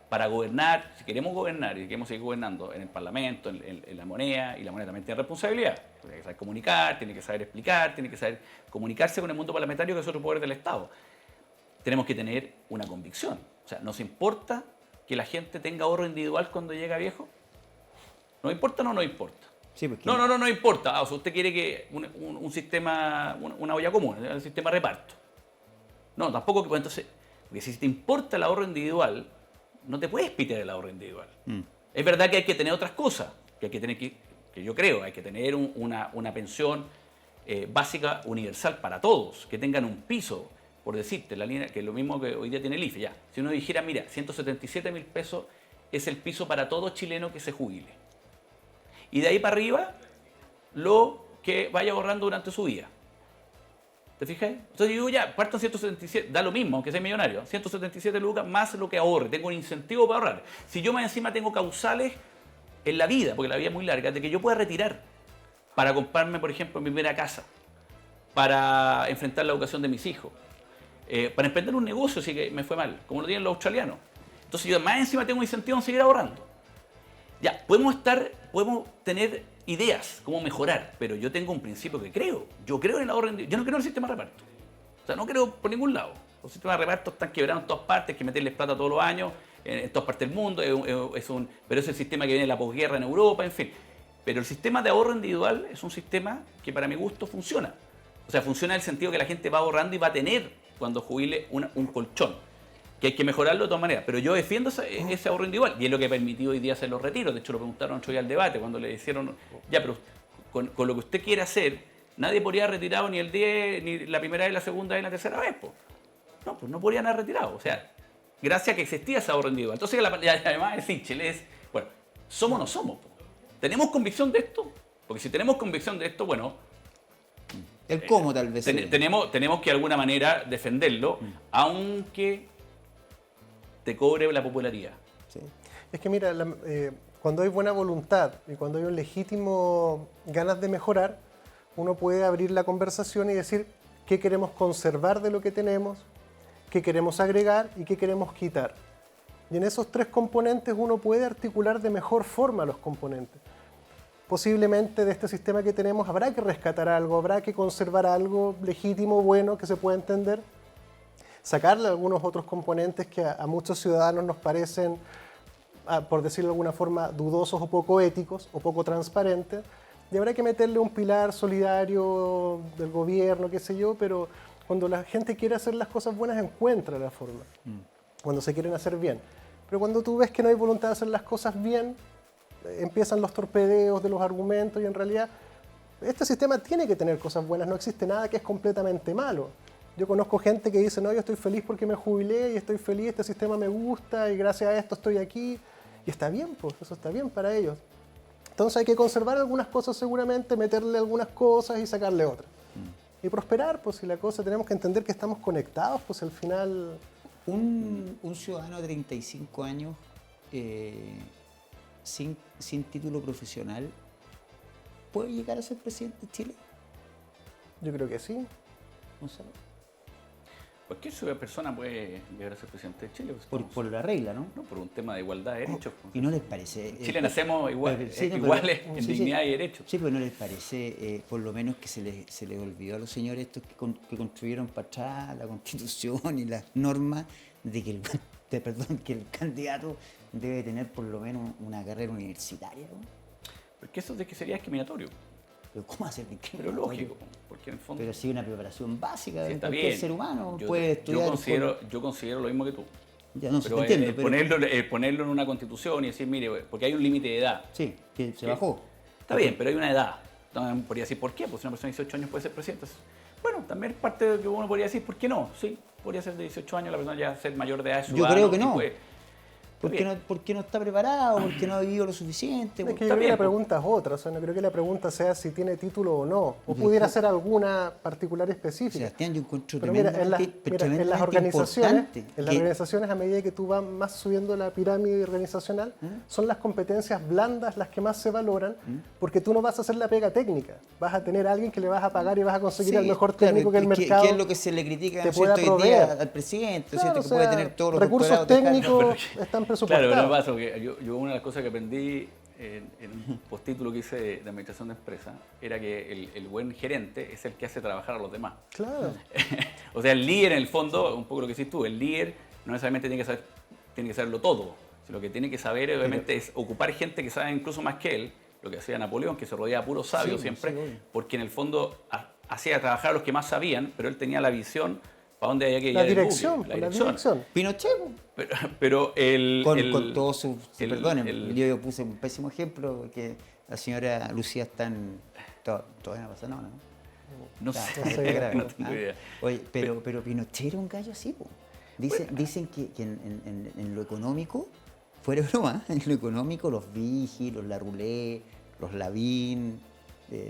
para gobernar, si queremos gobernar y queremos seguir gobernando en el Parlamento, en la moneda, y la moneda también tiene responsabilidad, tiene que saber comunicar, tiene que saber explicar, tiene que saber comunicarse con el mundo parlamentario, que es otro poder del Estado. Tenemos que tener una convicción. O sea, ¿nos importa que la gente tenga ahorro individual cuando llega viejo? ¿Nos importa o no nos importa? Sí, porque... No importa. O sea, usted quiere que un sistema, una olla común, un sistema de reparto. No, tampoco. Pues entonces, porque si te importa el ahorro individual, no te puedes pitear el ahorro individual. Es verdad que hay que tener otras cosas, que hay que tener que yo creo, hay que tener una pensión básica universal para todos, que tengan un piso, por decirte, la línea, que es lo mismo que hoy día tiene el IFE. Ya. Si uno dijera, mira, 177.000 pesos es el piso para todo chileno que se jubile. Y de ahí para arriba, lo que vaya ahorrando durante su vida. ¿Te fijas? Entonces yo digo, ya, partan 177, da lo mismo, aunque sea millonario, 177 lucas más lo que ahorre, tengo un incentivo para ahorrar. Si yo más encima tengo causales en la vida, porque la vida es muy larga, de que yo pueda retirar para comprarme, por ejemplo, mi primera casa, para enfrentar la educación de mis hijos, para emprender un negocio, sí que me fue mal, como lo tienen los australianos. Entonces yo más encima tengo incentivo en seguir ahorrando. Ya, podemos tener ideas, cómo mejorar, pero yo tengo un principio que creo. Yo creo en el ahorro individual. Yo no creo en el sistema de reparto. O sea, no creo por ningún lado. Los sistemas de reparto están quebrados en todas partes, hay que meterles plata todos los años, en todas partes del mundo, pero es el sistema que viene de la posguerra en Europa, en fin. Pero el sistema de ahorro individual es un sistema que para mi gusto funciona. O sea, funciona en el sentido que la gente va ahorrando y va a tener, cuando jubile, un colchón. Que hay que mejorarlo de todas maneras. Pero yo defiendo ese ahorro individual. Y es lo que ha permitido hoy día hacer los retiros. De hecho, lo preguntaron otro día al debate, cuando le hicieron, ya, pero con lo que usted quiere hacer, nadie podría haber retirado ni el 10, ni la primera vez, la segunda vez, la tercera vez. Po. No, pues no podrían haber retirado. O sea, gracias a que existía ese ahorro individual. Entonces, además, el Sichel es, bueno, ¿somos o no somos? Po? ¿Tenemos convicción de esto? Porque si tenemos convicción de esto, bueno, El cómo tal vez. tenemos que de alguna manera defenderlo, aunque te cobre la popularidad. Sí. Es que mira, cuando hay buena voluntad y cuando hay un legítimo ganas de mejorar, uno puede abrir la conversación y decir qué queremos conservar de lo que tenemos, qué queremos agregar y qué queremos quitar. Y en esos tres componentes uno puede articular de mejor forma los componentes. Posiblemente de este sistema que tenemos habrá que rescatar algo, habrá que conservar algo legítimo, bueno, que se pueda entender, sacarle algunos otros componentes que a muchos ciudadanos nos parecen, por decirlo de alguna forma, dudosos o poco éticos o poco transparentes, y habrá que meterle un pilar solidario del gobierno, qué sé yo, pero cuando la gente quiere hacer las cosas buenas encuentra la forma, cuando se quieren hacer bien. Pero cuando tú ves que no hay voluntad de hacer las cosas bien, empiezan los torpedeos de los argumentos y en realidad este sistema tiene que tener cosas buenas, no existe nada que es completamente malo. Yo conozco gente que dice, no, yo estoy feliz porque me jubilé y estoy feliz, este sistema me gusta y gracias a esto estoy aquí. Y está bien, pues, eso está bien para ellos. Entonces hay que conservar algunas cosas seguramente, meterle algunas cosas y sacarle otras. Y prosperar, pues, si la cosa, tenemos que entender que estamos conectados, pues al final... Un ciudadano de 35 años sin título profesional puede llegar a ser presidente de Chile. Yo creo que sí. No sé. Cualquier persona puede llegar a ser presidente de Chile. Pues, Por la regla, ¿no? No, por un tema de igualdad de derechos. Pues. ¿Y no les parece? En Chile nacemos iguales en sí, dignidad y derechos. Sí, pero ¿no les parece, por lo menos, que se les olvidó a los señores estos que construyeron para atrás la Constitución y las normas de que que el candidato debe tener por lo menos una carrera universitaria, ¿no? Porque eso es de que sería discriminatorio. Pero ¿cómo hacer discriminatorio? Pero lógico, porque en el fondo... Pero sí una preparación básica sí, de está cualquier bien. ser humano Yo puede estudiar. Yo considero lo mismo que tú. Ya no sé, Pero, te entiendo, ponerlo en una constitución y decir, mire, porque hay un límite de edad. Sí, que se bajó. Está bien, pero hay una edad. Entonces, podría decir, ¿por qué? Pues una persona de 18 años puede ser presidente. Bueno, también parte de lo que uno podría decir, ¿por qué no? Sí, podría ser de 18 años, la persona ya ser mayor de edad. Yo creo que no. Puede, Porque no está preparado, porque no ha vivido lo suficiente. Es que yo creo que la pregunta es otra, o sea, no creo que la pregunta sea si tiene título o no, o pudiera ser alguna particular específica. Sebastián, yo encuentro Pero mira, en las importante organizaciones, a medida que tú vas más subiendo la pirámide organizacional, son las competencias blandas las que más se valoran, porque tú no vas a hacer la pega técnica, vas a tener a alguien que le vas a pagar y vas a conseguir al mejor técnico que el mercado. ¿Qué es lo que se le critica te pueda hoy día al presidente? Claro, Que puede tener todos los recursos técnicos están presupuestados. Claro, no pasa, porque yo una de las cosas que aprendí en un postítulo que hice de administración de empresa era que el buen gerente es el que hace trabajar a los demás. Claro. O sea, el líder en el fondo, un poco lo que decís tú, el líder no necesariamente tiene que saberlo todo. Lo que tiene que saber obviamente es ocupar gente que sabe incluso más que él, lo que hacía Napoleón, que se rodeaba de puros sabios siempre, porque en el fondo hacía trabajar a los que más sabían, pero él tenía la visión para dónde había que ir. La dirección. Pinochet. Pero con todo su... Perdón, yo puse un pésimo ejemplo, que la señora Lucía está en... Todavía no pasa nada, ¿no? No sé, grave, no tengo idea. Oye, pero Pinochet era un gallo así, po. Dicen que en lo económico, fuera de broma, en lo económico, los Vigi, los Larroulé, los Lavín,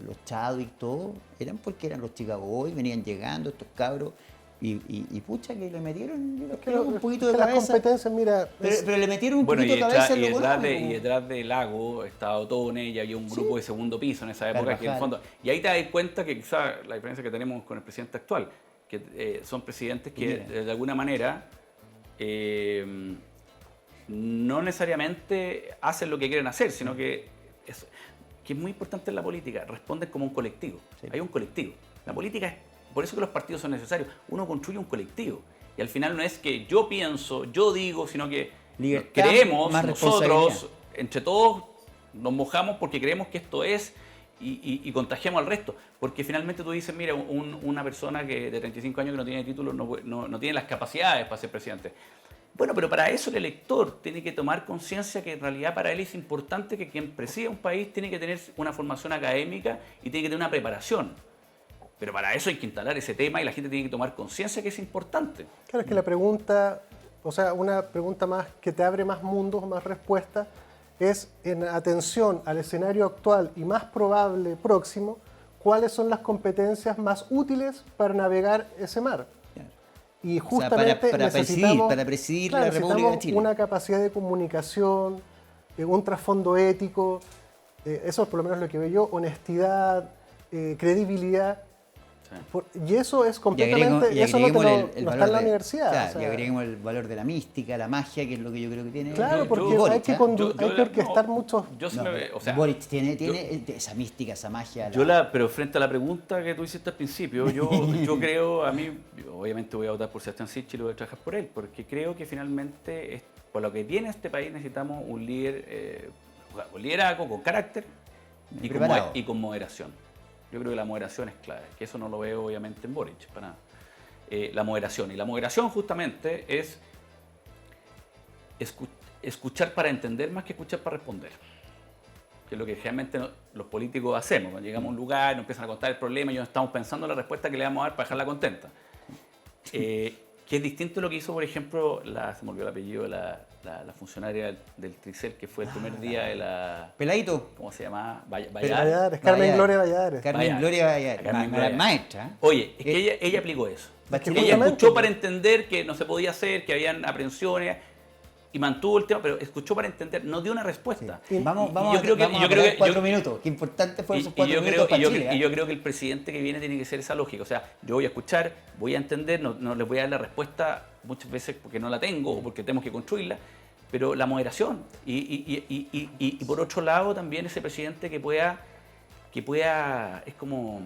los Chadwick, todo, eran porque eran los Chicago Boys, venían llegando estos cabros. Y pucha, que le metieron yo creo, un poquito de cabeza. Las competencias, mira... Pero le metieron un poquito de cabeza en lo económico. Y detrás del lago estaba Otone y había un grupo de segundo piso en esa época. Que en el fondo, y ahí te das cuenta que quizá la diferencia que tenemos con el presidente actual, que son presidentes que Piñera. de alguna manera no necesariamente hacen lo que quieren hacer, sino que es muy importante en la política, responden como un colectivo. Sí. Hay un colectivo. La política es, por eso que los partidos son necesarios. Uno construye un colectivo. Y al final no es que yo pienso, yo digo, sino que Libertad, creemos, más nosotros, entre todos, nos mojamos porque creemos que esto es y contagiamos al resto. Porque finalmente tú dices, mira, una persona que de 35 años que no tiene título no tiene las capacidades para ser presidente. Bueno, pero para eso el elector tiene que tomar conciencia que en realidad para él es importante que quien presida un país tiene que tener una formación académica y tiene que tener una preparación. Pero para eso hay que instalar ese tema y la gente tiene que tomar conciencia que es importante. Claro, es que la pregunta, o sea, una pregunta más que te abre más mundos, más respuestas, es en atención al escenario actual y más probable próximo, ¿cuáles son las competencias más útiles para navegar ese mar? Y justamente para necesitamos, presidir claro, la República de necesitamos Chile. una capacidad de comunicación, un trasfondo ético, eso es por lo menos lo que veo yo, honestidad, credibilidad. Sí. Y eso es completamente, eso no, no está en la universidad. Claro, o sea, y agreguemos el valor de la mística, la magia, que es lo que yo creo que tiene. claro, porque yo- hay que, hay que orquestar muchos... Yo sí No, o sea, Boric tiene esa mística, esa magia. pero frente a la pregunta que tú hiciste al principio, yo creo, obviamente voy a votar por Sebastián Sichel y voy a trabajar por él, porque creo que finalmente, por lo que viene a este país, necesitamos un líder, un liderazgo con carácter Preparado. y con moderación. Yo creo que la moderación es clave, que eso no lo veo obviamente en Boric, para nada. La moderación, y la moderación justamente es escuchar para entender más que escuchar para responder. Que es lo que generalmente los políticos hacemos. Cuando llegamos a un lugar, nos empiezan a contar el problema y no estamos pensando en la respuesta que le vamos a dar para dejarla contenta. Que es distinto a lo que hizo, por ejemplo, se me olvidó el apellido de la funcionaria del Tricel, que fue el primer día de la... Peladito. ¿Cómo se llama? Valladares, Carmen Gloria Valladares. Carmen Gloria Valladares. Carmen Gloria. Maestra. Oye, es que ella aplicó eso. Es que Ella justamente- escuchó para entender que no se podía hacer, que habían aprehensiones y mantuvo el tema, pero escuchó para entender, no dio una respuesta. Sí. Vamos, Y vamos yo creo que- vamos yo a creo poner que- 4 yo- minutos. Qué importante fueron esos Y 4 yo minutos para Chile. y yo creo que el presidente que viene tiene que ser esa lógica. O sea, yo voy a escuchar, voy a entender, no les voy a dar la respuesta muchas veces porque no la tengo o porque tenemos que construirla, pero la moderación. Y por otro lado también ese presidente que pueda es como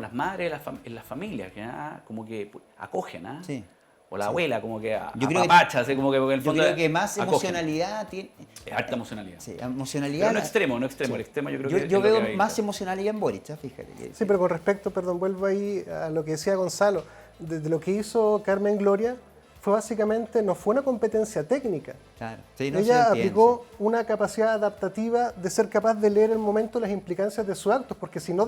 las madres en las familias, que como que acogen, ¿ah? Sí. O la abuela, como que Yo creo que- apapacha, así como que porque en el Yo fondo creo que más acogen. emocionalidad tiene. Harta emocionalidad. Sí, Pero emocionalidad. no extremo, Sí. el extremo yo creo Yo que es lo veo que hay. más emocionalidad en Boric, fíjate. Sí, pero con respecto, perdón, vuelvo ahí a lo que decía Gonzalo, de lo que hizo Carmen Gloria, fue básicamente, no fue una competencia técnica. Claro. Sí, no, Ella se entiende, aplicó una capacidad adaptativa de ser capaz de leer el momento, las implicancias de sus actos, porque si no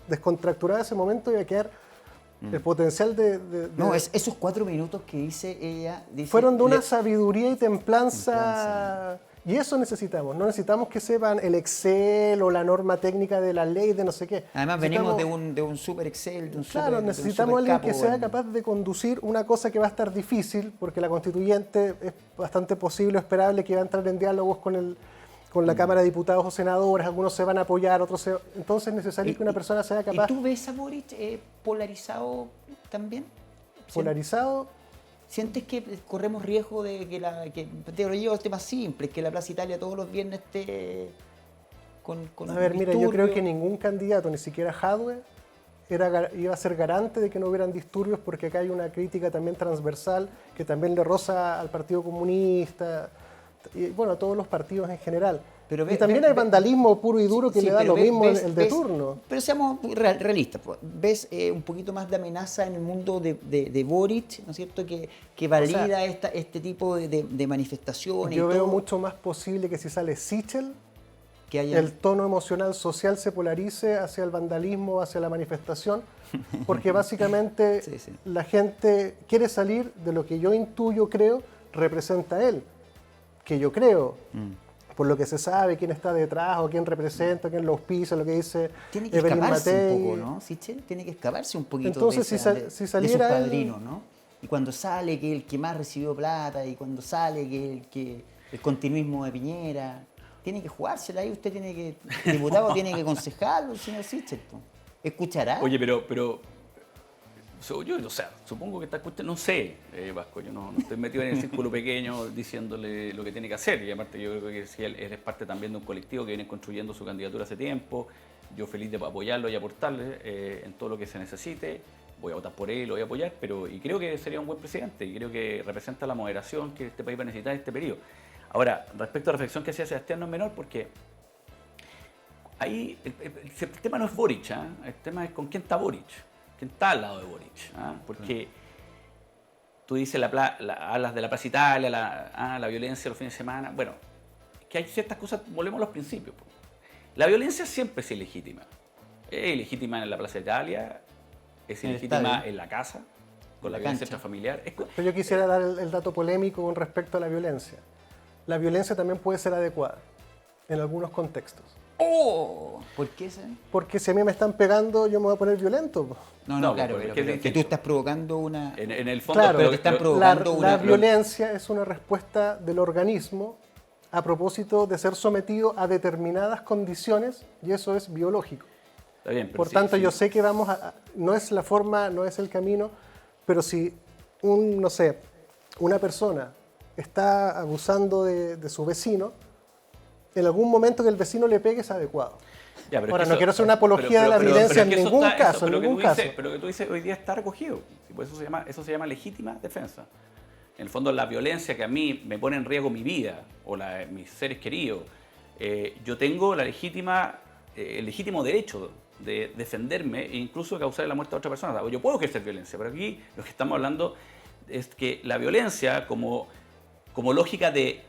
descontracturaba ese momento iba a quedar el potencial No, esos 4 minutos que dice ella. Dice, fueron de una sabiduría y templanza. Y eso necesitamos. No necesitamos que sepan el Excel o la norma técnica de la ley de no sé qué. Además, venimos Necesitamos- de un super Excel, de un Claro, super. de un necesitamos super alguien que capo, sea capaz de conducir una cosa que va a estar difícil, porque la constituyente es bastante posible o esperable que va a entrar en diálogos con la Cámara de Diputados o senadores, algunos se van a apoyar, otros se... Entonces es necesario que una persona sea capaz, ¿Y tú ves a Boric polarizado también? polarizado. ¿Sientes que corremos riesgo de que te lo llevo a temas simples, que la Plaza Italia todos los viernes esté con A ver, mira, yo creo disturbios? que ningún candidato, ni siquiera Jadwe, iba a ser garante de que no hubieran disturbios, porque acá hay una crítica también transversal que también le roza al Partido Comunista y bueno, a todos los partidos en general. Pero y también hay vandalismo puro y duro que Sí, le da pero lo mismo ves- el de ves- turno. Pero seamos realistas, pues. ¿Ves un poquito más de amenaza en el mundo de Boric, ¿no es cierto? Que valida este tipo de manifestaciones. Yo y veo todo, mucho más posible que si sale Sichel, que haya... el tono emocional social se polarice hacia el vandalismo, hacia la manifestación, porque básicamente Sí, sí. la gente quiere salir de lo que yo intuyo, creo, representa a él, que yo creo, por lo que se sabe, quién está detrás, o quién representa, quién lo auspicia, lo que dice Tiene que Evelyn escaparse Matei. un poco, ¿no? Sichel tiene que escaparse un poquito Entonces, de, si de saliera sus él- padrinos, ¿no? Y cuando sale que el que más recibió plata, y cuando sale que el continuismo de Piñera, tiene que jugársela ahí, usted tiene que, el diputado tiene que aconsejarlo, señor Sichel, po. ¿Escuchará? Oye, pero O sea, supongo que está escuchando, no sé, Vasco, yo no estoy metido en el círculo pequeño diciéndole lo que tiene que hacer. Y aparte yo creo que si él es parte también de un colectivo que viene construyendo su candidatura hace tiempo, yo feliz de apoyarlo y aportarle en todo lo que se necesite. Voy a votar por él, lo voy a apoyar, y creo que sería un buen presidente y creo que representa la moderación que este país va a necesitar en este periodo. Ahora, respecto a la reflexión que hacía Sebastián, no es menor porque ahí el tema no es Boric, ¿eh? El tema es con quién está Boric, quién está al lado de Boric. ¿Eh? Porque tú dices, hablas de la Plaza Italia, la violencia los fines de semana. Bueno, es que hay ciertas cosas, volvemos a los principios. Po. La violencia siempre es ilegítima. Es ilegítima en la Plaza Italia, es ilegítima en la casa, con la violencia intrafamiliar. Pero yo quisiera dar el dato polémico con respecto a la violencia. La violencia también puede ser adecuada en algunos contextos. ¡Oh! ¿Por qué ese? Porque si a mí me están pegando, yo me voy a poner violento. No, claro, pero que tú estás provocando una... En el fondo, claro, pero te están provocando la violencia es una respuesta del organismo a propósito de ser sometido a determinadas condiciones y eso es biológico. Está bien, pero por tanto, yo sé que no es la forma, no es el camino, pero si una persona está abusando de su vecino, en algún momento que el vecino le pegue es adecuado. Ya, ahora, no quiero hacer una apología de la violencia en ningún caso. Pero lo que tú dices hoy día está recogido. Por eso se llama legítima defensa. En el fondo, la violencia que a mí me pone en riesgo mi vida o mis seres queridos, yo tengo el legítimo derecho de defenderme e incluso de causar la muerte a otra persona. Yo puedo ejercer violencia, pero aquí lo que estamos hablando es que la violencia como lógica de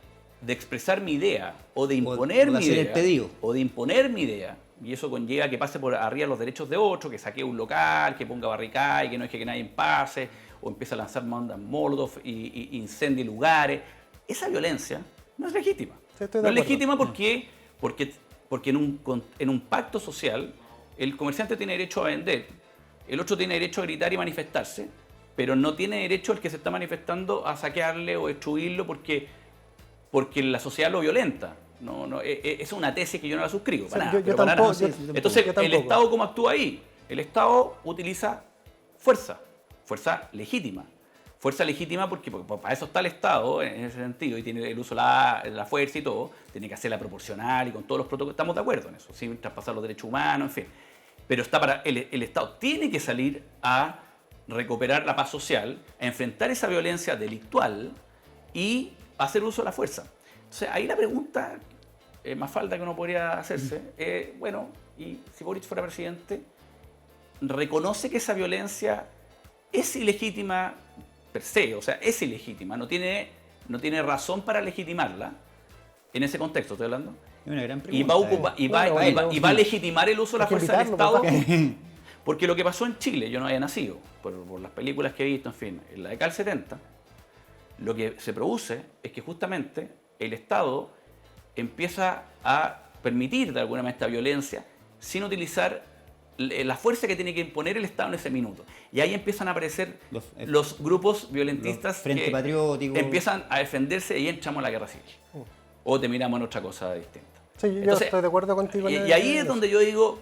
expresar mi idea o de imponer mi idea o de imponer mi idea, y eso conlleva que pase por arriba los derechos de otro, que saquee un local, que ponga barricada y que no deje que nadie pase, o empiece a lanzar mandas molotov y incendie lugares. Esa violencia no es legítima. Sí, no es legítima porque en un pacto social el comerciante tiene derecho a vender, el otro tiene derecho a gritar y manifestarse, pero no tiene derecho el que se está manifestando a saquearle o destruirlo porque la sociedad lo violenta. Es una tesis que yo no la suscribo. Entonces, ¿el Estado cómo actúa ahí? El Estado utiliza fuerza legítima. Fuerza legítima porque para eso está el Estado en ese sentido y tiene el uso de la fuerza y todo. Tiene que hacerla proporcional y con todos los protocolos. Estamos de acuerdo en eso, sin traspasar los derechos humanos, en fin. Pero el Estado tiene que salir a recuperar la paz social, a enfrentar esa violencia delictual y hacer uso de la fuerza. Entonces, ahí la pregunta más falta que uno podría hacerse es, bueno, y si Boric fuera presidente, reconoce que esa violencia es ilegítima per se, o sea, es ilegítima, no tiene razón para legitimarla, en ese contexto estoy hablando, es una gran pregunta, y va a legitimar el uso de la fuerza del Estado, porque lo que pasó en Chile, yo no había nacido, por las películas que he visto, en fin, en la década del 70, lo que se produce es que justamente el Estado empieza a permitir de alguna manera esta violencia sin utilizar la fuerza que tiene que imponer el Estado en ese minuto. Y ahí empiezan a aparecer los grupos violentistas Frente Patriótico, empiezan a defenderse y entramos a la guerra civil. O terminamos en otra cosa distinta. Sí, yo estoy de acuerdo contigo. Y ahí es donde yo digo,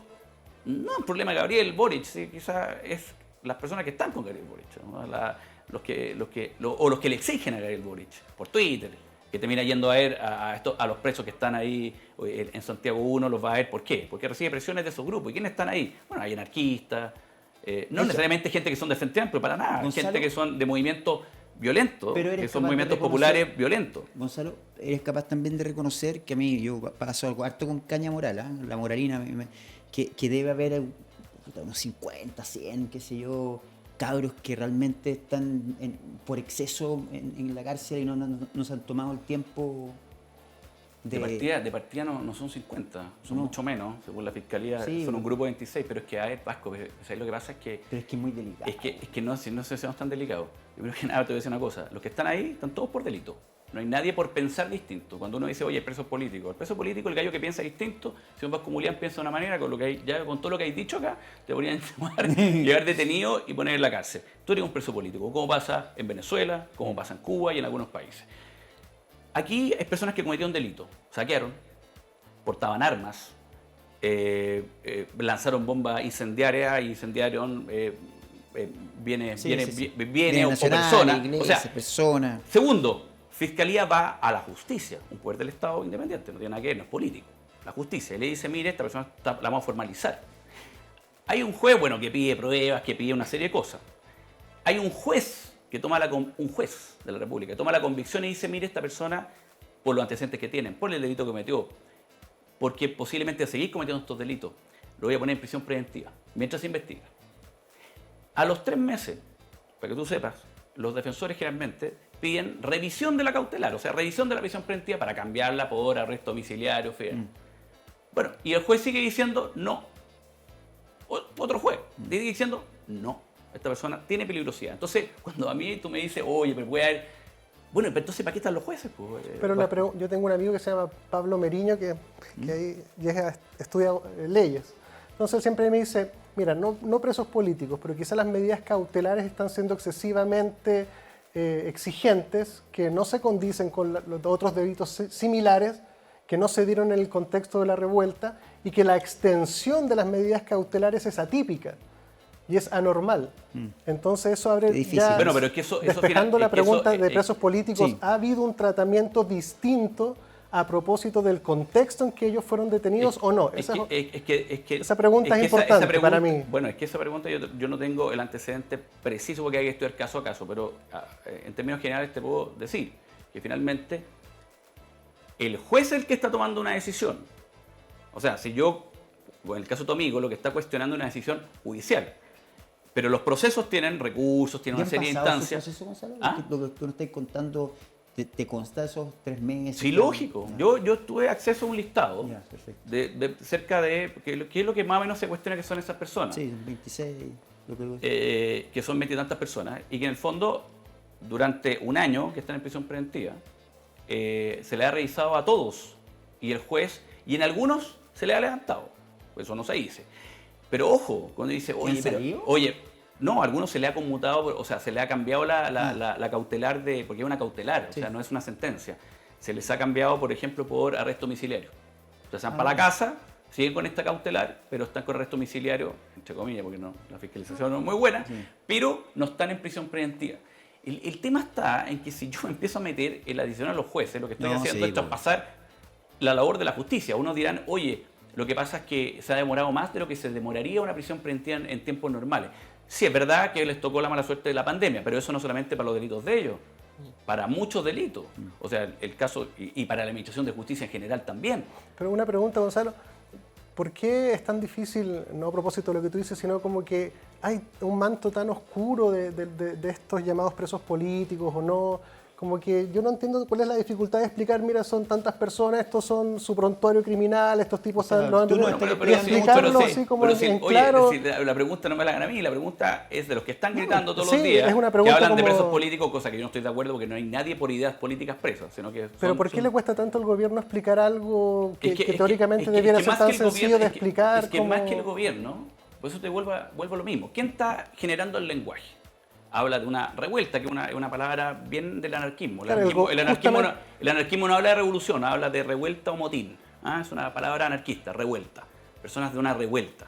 no es un problema de Gabriel Boric, ¿sí? Quizás es las personas que están con Gabriel Boric, ¿no? los que le exigen a Gabriel Boric por Twitter, que termina yendo a ver a los presos que están ahí en Santiago 1, los va a ver. ¿Por qué? Porque recibe presiones de esos grupos. ¿Y quiénes están ahí? Bueno, hay anarquistas, no necesariamente gente que son de Frente Amplio, para nada, Gonzalo, gente que son de movimientos violentos, que son movimientos populares violentos. Gonzalo, eres capaz también de reconocer que a mí, yo paso algo harto con caña moral, la moralina, que debe haber unos 50, 100, qué sé yo, cabros que realmente están por exceso en la cárcel y no se han tomado el tiempo de partida no son 50, son mucho menos, según la Fiscalía, sí, son un grupo de 26, pero es que, a ver, Vasco, ¿sabes lo que pasa? Pero es que es muy delicado. Es que no seamos tan delicados. Yo creo que nada, te voy a decir una cosa, los que están ahí están todos por delito. No hay nadie por pensar distinto. Cuando uno dice, oye, el preso político. El preso político, el gallo que piensa distinto, si un Vasco Mulián piensa de una manera, con todo lo que hay dicho acá, te podrían llegar detenido y poner en la cárcel. Tú eres un preso político, como pasa en Venezuela, como pasa en Cuba y en algunos países. Aquí hay personas que cometieron delito, saquearon, portaban armas, lanzaron bombas incendiarias y incendiaron Sí, viene, sí, sí. viene o nacional, persona. iglesia, O sea, persona. segundo, Fiscalía va a la justicia, un poder del Estado independiente, no tiene nada que ver, no es político. La justicia le dice, mire, esta persona la vamos a formalizar. Hay un juez, bueno, que pide pruebas, que pide una serie de cosas. Hay un juez que toma un juez de la República, que toma la convicción y dice, mire, esta persona, por los antecedentes que tienen, por el delito que cometió, porque posiblemente seguir cometiendo estos delitos, lo voy a poner en prisión preventiva, mientras se investiga. A los 3 meses, para que tú sepas, los defensores generalmente piden revisión de la cautelar, o sea, revisión de la prisión preventiva para cambiarla por arresto domiciliario. Bueno, y el juez sigue diciendo no. Otro juez sigue diciendo no. Esta persona tiene peligrosidad. Entonces, cuando a mí tú me dices, oye, pero puede haber... Bueno, pero entonces, ¿para qué están los jueces? Pues, Pero yo tengo un amigo que se llama Pablo Meriño, que ahí estudia leyes. Entonces él siempre me dice, mira, no presos políticos, pero quizás las medidas cautelares están siendo excesivamente exigentes, que no se condicen con los otros delitos similares, que no se dieron en el contexto de la revuelta, y que la extensión de las medidas cautelares es atípica y es anormal. Entonces eso abre ya, bueno, pero es que eso despejando final, la pregunta de presos sí. políticos, ¿ha habido un tratamiento distinto a propósito del contexto en que ellos fueron detenidos o no? Esa pregunta es importante para mí. Bueno, es que esa pregunta yo no tengo el antecedente preciso porque hay que estudiar caso a caso, pero en términos generales te puedo decir que finalmente el juez es el que está tomando una decisión. O sea, si yo, en el caso de tu amigo, lo que está cuestionando es una decisión judicial. Pero los procesos tienen recursos, tienen una serie de instancias. Proceso, Gonzalo? ¿Ah? Lo que tú nos estás contando, ¿te consta esos 3 meses? Sí, lógico. Yo tuve acceso a un listado Ya, perfecto. de cerca de... ¿Qué es lo que más o menos se cuestiona que son esas personas? Sí, 26, lo que Que son 20 y tantas personas. Y que en el fondo, durante un año que están en prisión preventiva, se le ha revisado a todos. Y el juez, y en algunos se le ha levantado. Pues eso no se dice. Pero ojo, cuando dice, oye, no, a algunos se le ha conmutado, o sea, se le ha cambiado la cautelar porque es una cautelar, o sea, no es una sentencia. Se les ha cambiado, por ejemplo, por arresto domiciliario. O sea, se van para la casa, siguen con esta cautelar, pero están con arresto domiciliario, entre comillas, porque la fiscalización no es muy buena, pero no están en prisión preventiva. El tema está en que si yo empiezo a meter el adicional a los jueces, lo que estoy haciendo es traspasar la labor de la justicia. Unos dirán, oye, lo que pasa es que se ha demorado más de lo que se demoraría una prisión preventiva en tiempos normales. Sí, es verdad que les tocó la mala suerte de la pandemia, pero eso no solamente para los delitos de ellos, para muchos delitos. O sea, el caso, y para la administración de justicia en general también. Pero una pregunta, Gonzalo, ¿por qué es tan difícil, no a propósito de lo que tú dices, sino como que hay un manto tan oscuro de estos llamados presos políticos o no? Como que yo no entiendo cuál es la dificultad de explicar, mira, son tantas personas, estos son su prontuario criminal, estos tipos están... Pero explicarlo así como en claro... La pregunta no me la hagan a mí, la pregunta es de los que están gritando todos sí, los días, es una que pregunta hablan de como... presos políticos, cosa que yo no estoy de acuerdo porque no hay nadie por ideas políticas presos, sino que... Pero ¿por qué le cuesta tanto al gobierno explicar algo que teóricamente debiera ser tan sencillo de explicar? Es que más que el gobierno, por eso te vuelvo a lo mismo, ¿quién está generando el lenguaje? Habla de una revuelta, que es una palabra bien del anarquismo. El anarquismo no habla de revolución, habla de revuelta o motín. Es una palabra anarquista, revuelta. Personas de una revuelta.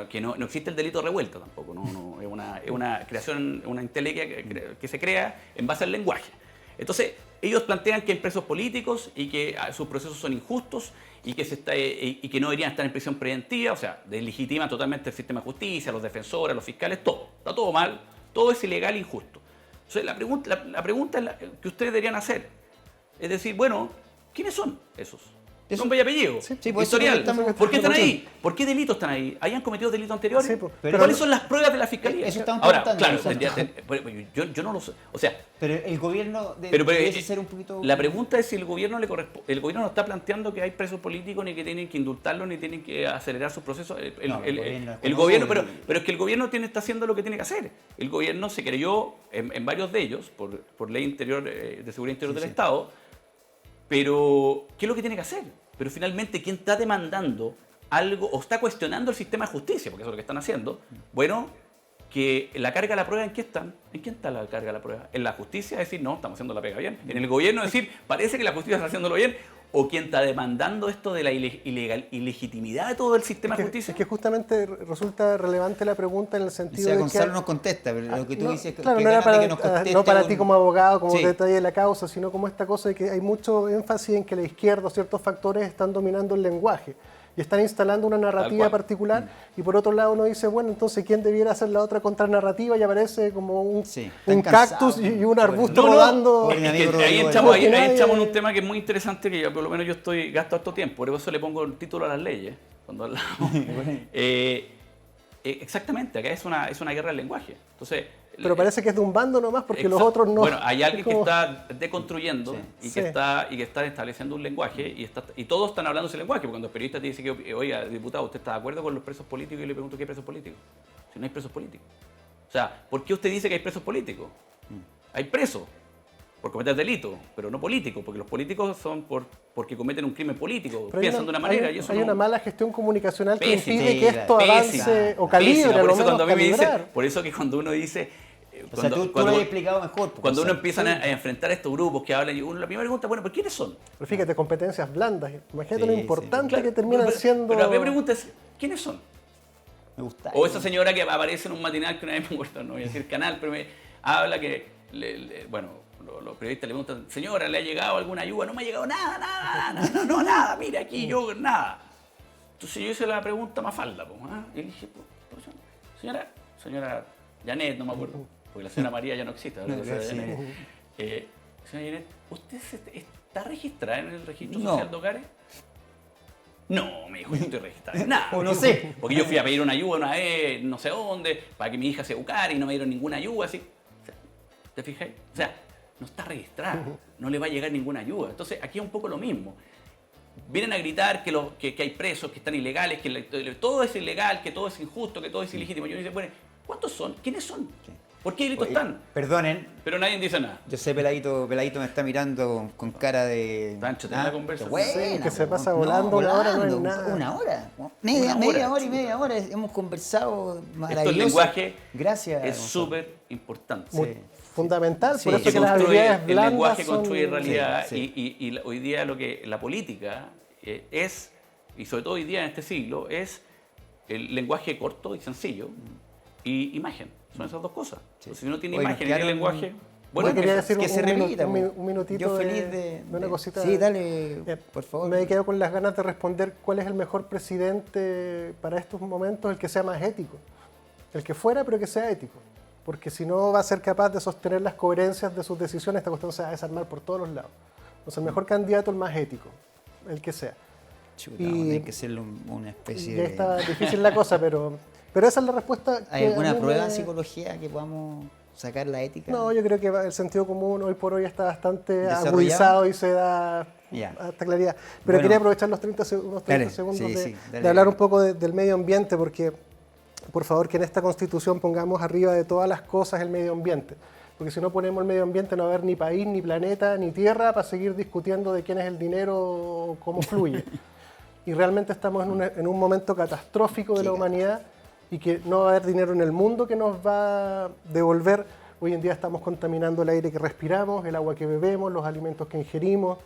Que no existe el delito de revuelta tampoco. No, es una creación, una inteligencia que se crea en base al lenguaje. Entonces, ellos plantean que hay presos políticos y que sus procesos son injustos y que no deberían estar en prisión preventiva. O sea, deslegitiman totalmente el sistema de justicia, los defensores, los fiscales, todo. Está todo mal. Todo es ilegal e injusto. Entonces, la pregunta que ustedes deberían hacer es decir, bueno, ¿quiénes son esos? Nombre y apellido, historial. ¿Por qué están ahí? ¿Por qué delitos están ahí? ¿Hayan cometido delitos anteriores? Sí, pero ¿cuáles son las pruebas de la fiscalía? Eso estamos Ahora, preguntando. claro, yo no lo sé. O sea, pero el gobierno debe ser un poquito... La pregunta es si el gobierno el gobierno no está planteando que hay presos políticos, ni que tienen que indultarlos, ni tienen que acelerar sus procesos. El gobierno, pero es que el gobierno está haciendo lo que tiene que hacer. El gobierno se creyó en varios de ellos, por ley interior de seguridad interior del Estado. Pero, ¿qué es lo que tiene que hacer? Pero finalmente, ¿quién está demandando algo o está cuestionando el sistema de justicia? Porque eso es lo que están haciendo. Bueno, que la carga de la prueba, ¿en qué están? ¿En quién está la carga de la prueba? ¿En la justicia? Decir, no, estamos haciendo la pega bien. En el gobierno decir, parece que la justicia está haciéndolo bien. o quien está demandando esto de la ilegitimidad de todo el sistema de justicia. Es que justamente resulta relevante la pregunta en el O sentido sea, de Gonzalo que... nos contesta, pero lo que tú dices Claro, que no era ganas de para, que nos conteste no para ti como abogado, como Sí. detalle de la causa, sino como esta cosa de que hay mucho énfasis en que la izquierda o ciertos factores están dominando el lenguaje y están instalando una narrativa cual. particular, y por otro lado uno dice, bueno, entonces ¿quién debiera hacer la otra contranarrativa? Y aparece como un, Sí, un están cactus cansados. y un arbusto No, no. rodando. Pobre mi Es que amigo ahí Rodrigo entramos, Valdés. ahí entramos en un tema que es muy interesante, que por lo menos yo gasto harto tiempo, por eso le pongo el título a las leyes, cuando hablamos. Exactamente, acá es una guerra del lenguaje. Entonces, Pero parece que es de un bando nomás, porque los exacto. otros no. Bueno, hay alguien Es como- que está deconstruyendo Sí. y, Sí. que está estableciendo un lenguaje y todos están hablando ese lenguaje. Porque cuando el periodista te dice que, oiga, diputado, ¿usted está de acuerdo con los presos políticos? Y le pregunto, ¿qué hay presos políticos? Si no hay presos políticos. O sea, ¿por qué usted dice que hay presos políticos? Hay presos por cometer delitos, pero no políticos, porque los políticos son porque cometen un crimen político, Pero hay piensan de una manera hay, y eso hay no... una mala gestión comunicacional que Pésima, impide que esto pésima, avance o calibre, pésima. a Por lo eso menos cuando a mí me dicen, calibrar. por eso que cuando uno dice... O sea, tú lo has explicado mejor. pues, Cuando uno Gonzalo. empieza a enfrentar a estos grupos que hablan, y uno la primera pregunta, bueno, ¿pero quiénes son? Pero fíjate, competencias blandas. Imagínate Sí, lo sí. importante Claro, que terminan pero- siendo... Pero la primera pregunta es, ¿quiénes son? Me gusta. O esa señora que aparece en un matinal que una vez me acuerdo, no voy a decir canal, pero me habla que, bueno, los periodistas le preguntan, señora, ¿le ha llegado alguna ayuda? No me ha llegado nada, mire, aquí yo, nada. Entonces yo hice la pregunta Mafalda, pues, ¿ah? Y le dije, pues, señora Janet, no me acuerdo, porque la señora María ya no existe, ahora es la señora Sí. Janet. Señora Janet, ¿usted está registrada en el registro No. social de hogares? No, me dijo, yo estoy registrada en nada. O no sé. Porque yo fui a pedir una ayuda una vez, no sé dónde, para que mi hija se educara y no me dieron ninguna ayuda, así. O sea, ¿te fijáis? O sea, no está registrada, no le va a llegar ninguna ayuda. Entonces, aquí es un poco lo mismo. Vienen a gritar que hay presos, que están ilegales, que todo es ilegal, que todo es injusto, que todo es ilegítimo. Yo digo, bueno, ¿cuántos son? ¿Quiénes son? ¿Por qué delitos Oye, están? Perdonen, Pero nadie dice nada. yo sé Peladito me está mirando con cara de... Está entretenida la conversación. Buena, Sí, que se po. pasa volando una hora, no es volando, nada. Una hora. Una Media hora, hora y media hora. Hemos conversado Esto el maravilloso. lenguaje Gracias. es Gonzalo. súper importante. Muy Sí. fundamental, Sí, por eso Que que las construye, habilidades el blandas lenguaje son... construye realidad Sí, y hoy día lo que la política es, y sobre todo hoy día en este siglo, es el lenguaje corto y sencillo y imagen. Son esas dos cosas. Entonces, si no tiene Oye, imagen nos ni quedaron- lenguaje, Bueno, bueno, quería eso. decir que se repita, po. un minutito Yo feliz de una cosita. Sí, dale, Eh, por favor. Me he quedado con las ganas de responder cuál es el mejor presidente para estos momentos, el que sea más ético. El que fuera, pero que sea ético. Porque si no va a ser capaz de sostener las coherencias de sus decisiones, esta cuestión se va a desarmar por todos los lados. Entonces, el mejor candidato, el más ético, el que sea. Chuta, y- tiene que ser una especie Ya de... está difícil la cosa, pero esa es la respuesta. ¿Hay que a alguna mí prueba me- de psicología que podamos sacar la ética? No, yo creo que el sentido común hoy por hoy está bastante ¿Desarrollado? agudizado y se da Ya. hasta claridad. Pero Bueno. quería aprovechar unos 30 Dale, segundos sí, de, sí, dale. de hablar un poco del medio ambiente, porque por favor que en esta constitución pongamos arriba de todas las cosas el medio ambiente. Porque si no ponemos el medio ambiente no va a haber ni país, ni planeta, ni tierra para seguir discutiendo de quién es el dinero o cómo fluye. Y realmente estamos en un momento catastrófico de la humanidad y que no va a haber dinero en el mundo que nos va a devolver. Hoy en día estamos contaminando el aire que respiramos, el agua que bebemos, los alimentos que ingerimos.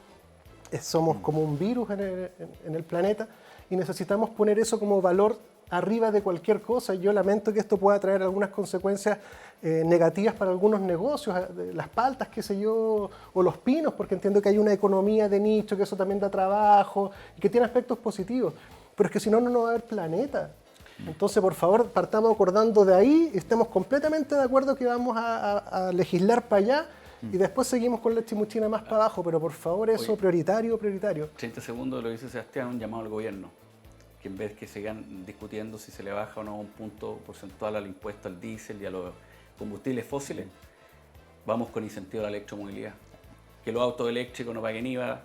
Somos como un virus en el planeta y necesitamos poner eso como valor arriba de cualquier cosa. Yo lamento que esto pueda traer algunas consecuencias negativas para algunos negocios, las paltas, qué sé yo, o los pinos, porque entiendo que hay una economía de nicho, que eso también da trabajo y que tiene aspectos positivos. Pero es que si no, no va a haber planeta. Entonces, por favor, partamos acordando de ahí y estemos completamente de acuerdo que vamos a legislar para allá y después seguimos con la chimuchina más para abajo, pero por favor eso, Oye. prioritario. 30 segundos de lo que dice Sebastián, un llamado al gobierno. Que en vez que sigan discutiendo si se le baja o no un punto porcentual al impuesto al diésel y a los combustibles fósiles, vamos con incentivo a la electromovilidad. Que los autos eléctricos no paguen IVA,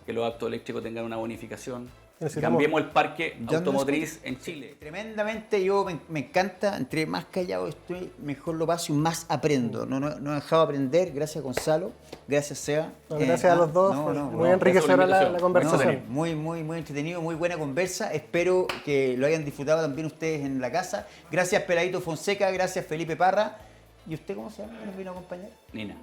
que los autos eléctricos tengan una bonificación. Necesitamos- Cambiemos el parque Yo automotriz en Chile. Tremendamente, me encanta, entre más callado estoy, mejor lo paso y más aprendo. No he dejado de aprender, gracias Gonzalo, gracias Seba. No, gracias a los dos, fue muy enriquecedora la conversación. Muy entretenido, muy buena conversa. Espero que lo hayan disfrutado también ustedes en la casa. Gracias Peladito Fonseca, gracias Felipe Parra. ¿Y usted cómo se llama? ¿Que nos vino a acompañar? Nina.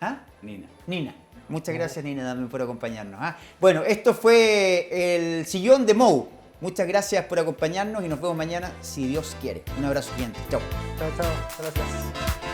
¿Ah? Nina. Nina. Muchas gracias, Nina, también por acompañarnos. ¿Ah? Bueno, esto fue el sillón de Mou. Muchas gracias por acompañarnos y nos vemos mañana, si Dios quiere. Un abrazo gigante. Chao. Chao, chao. Gracias.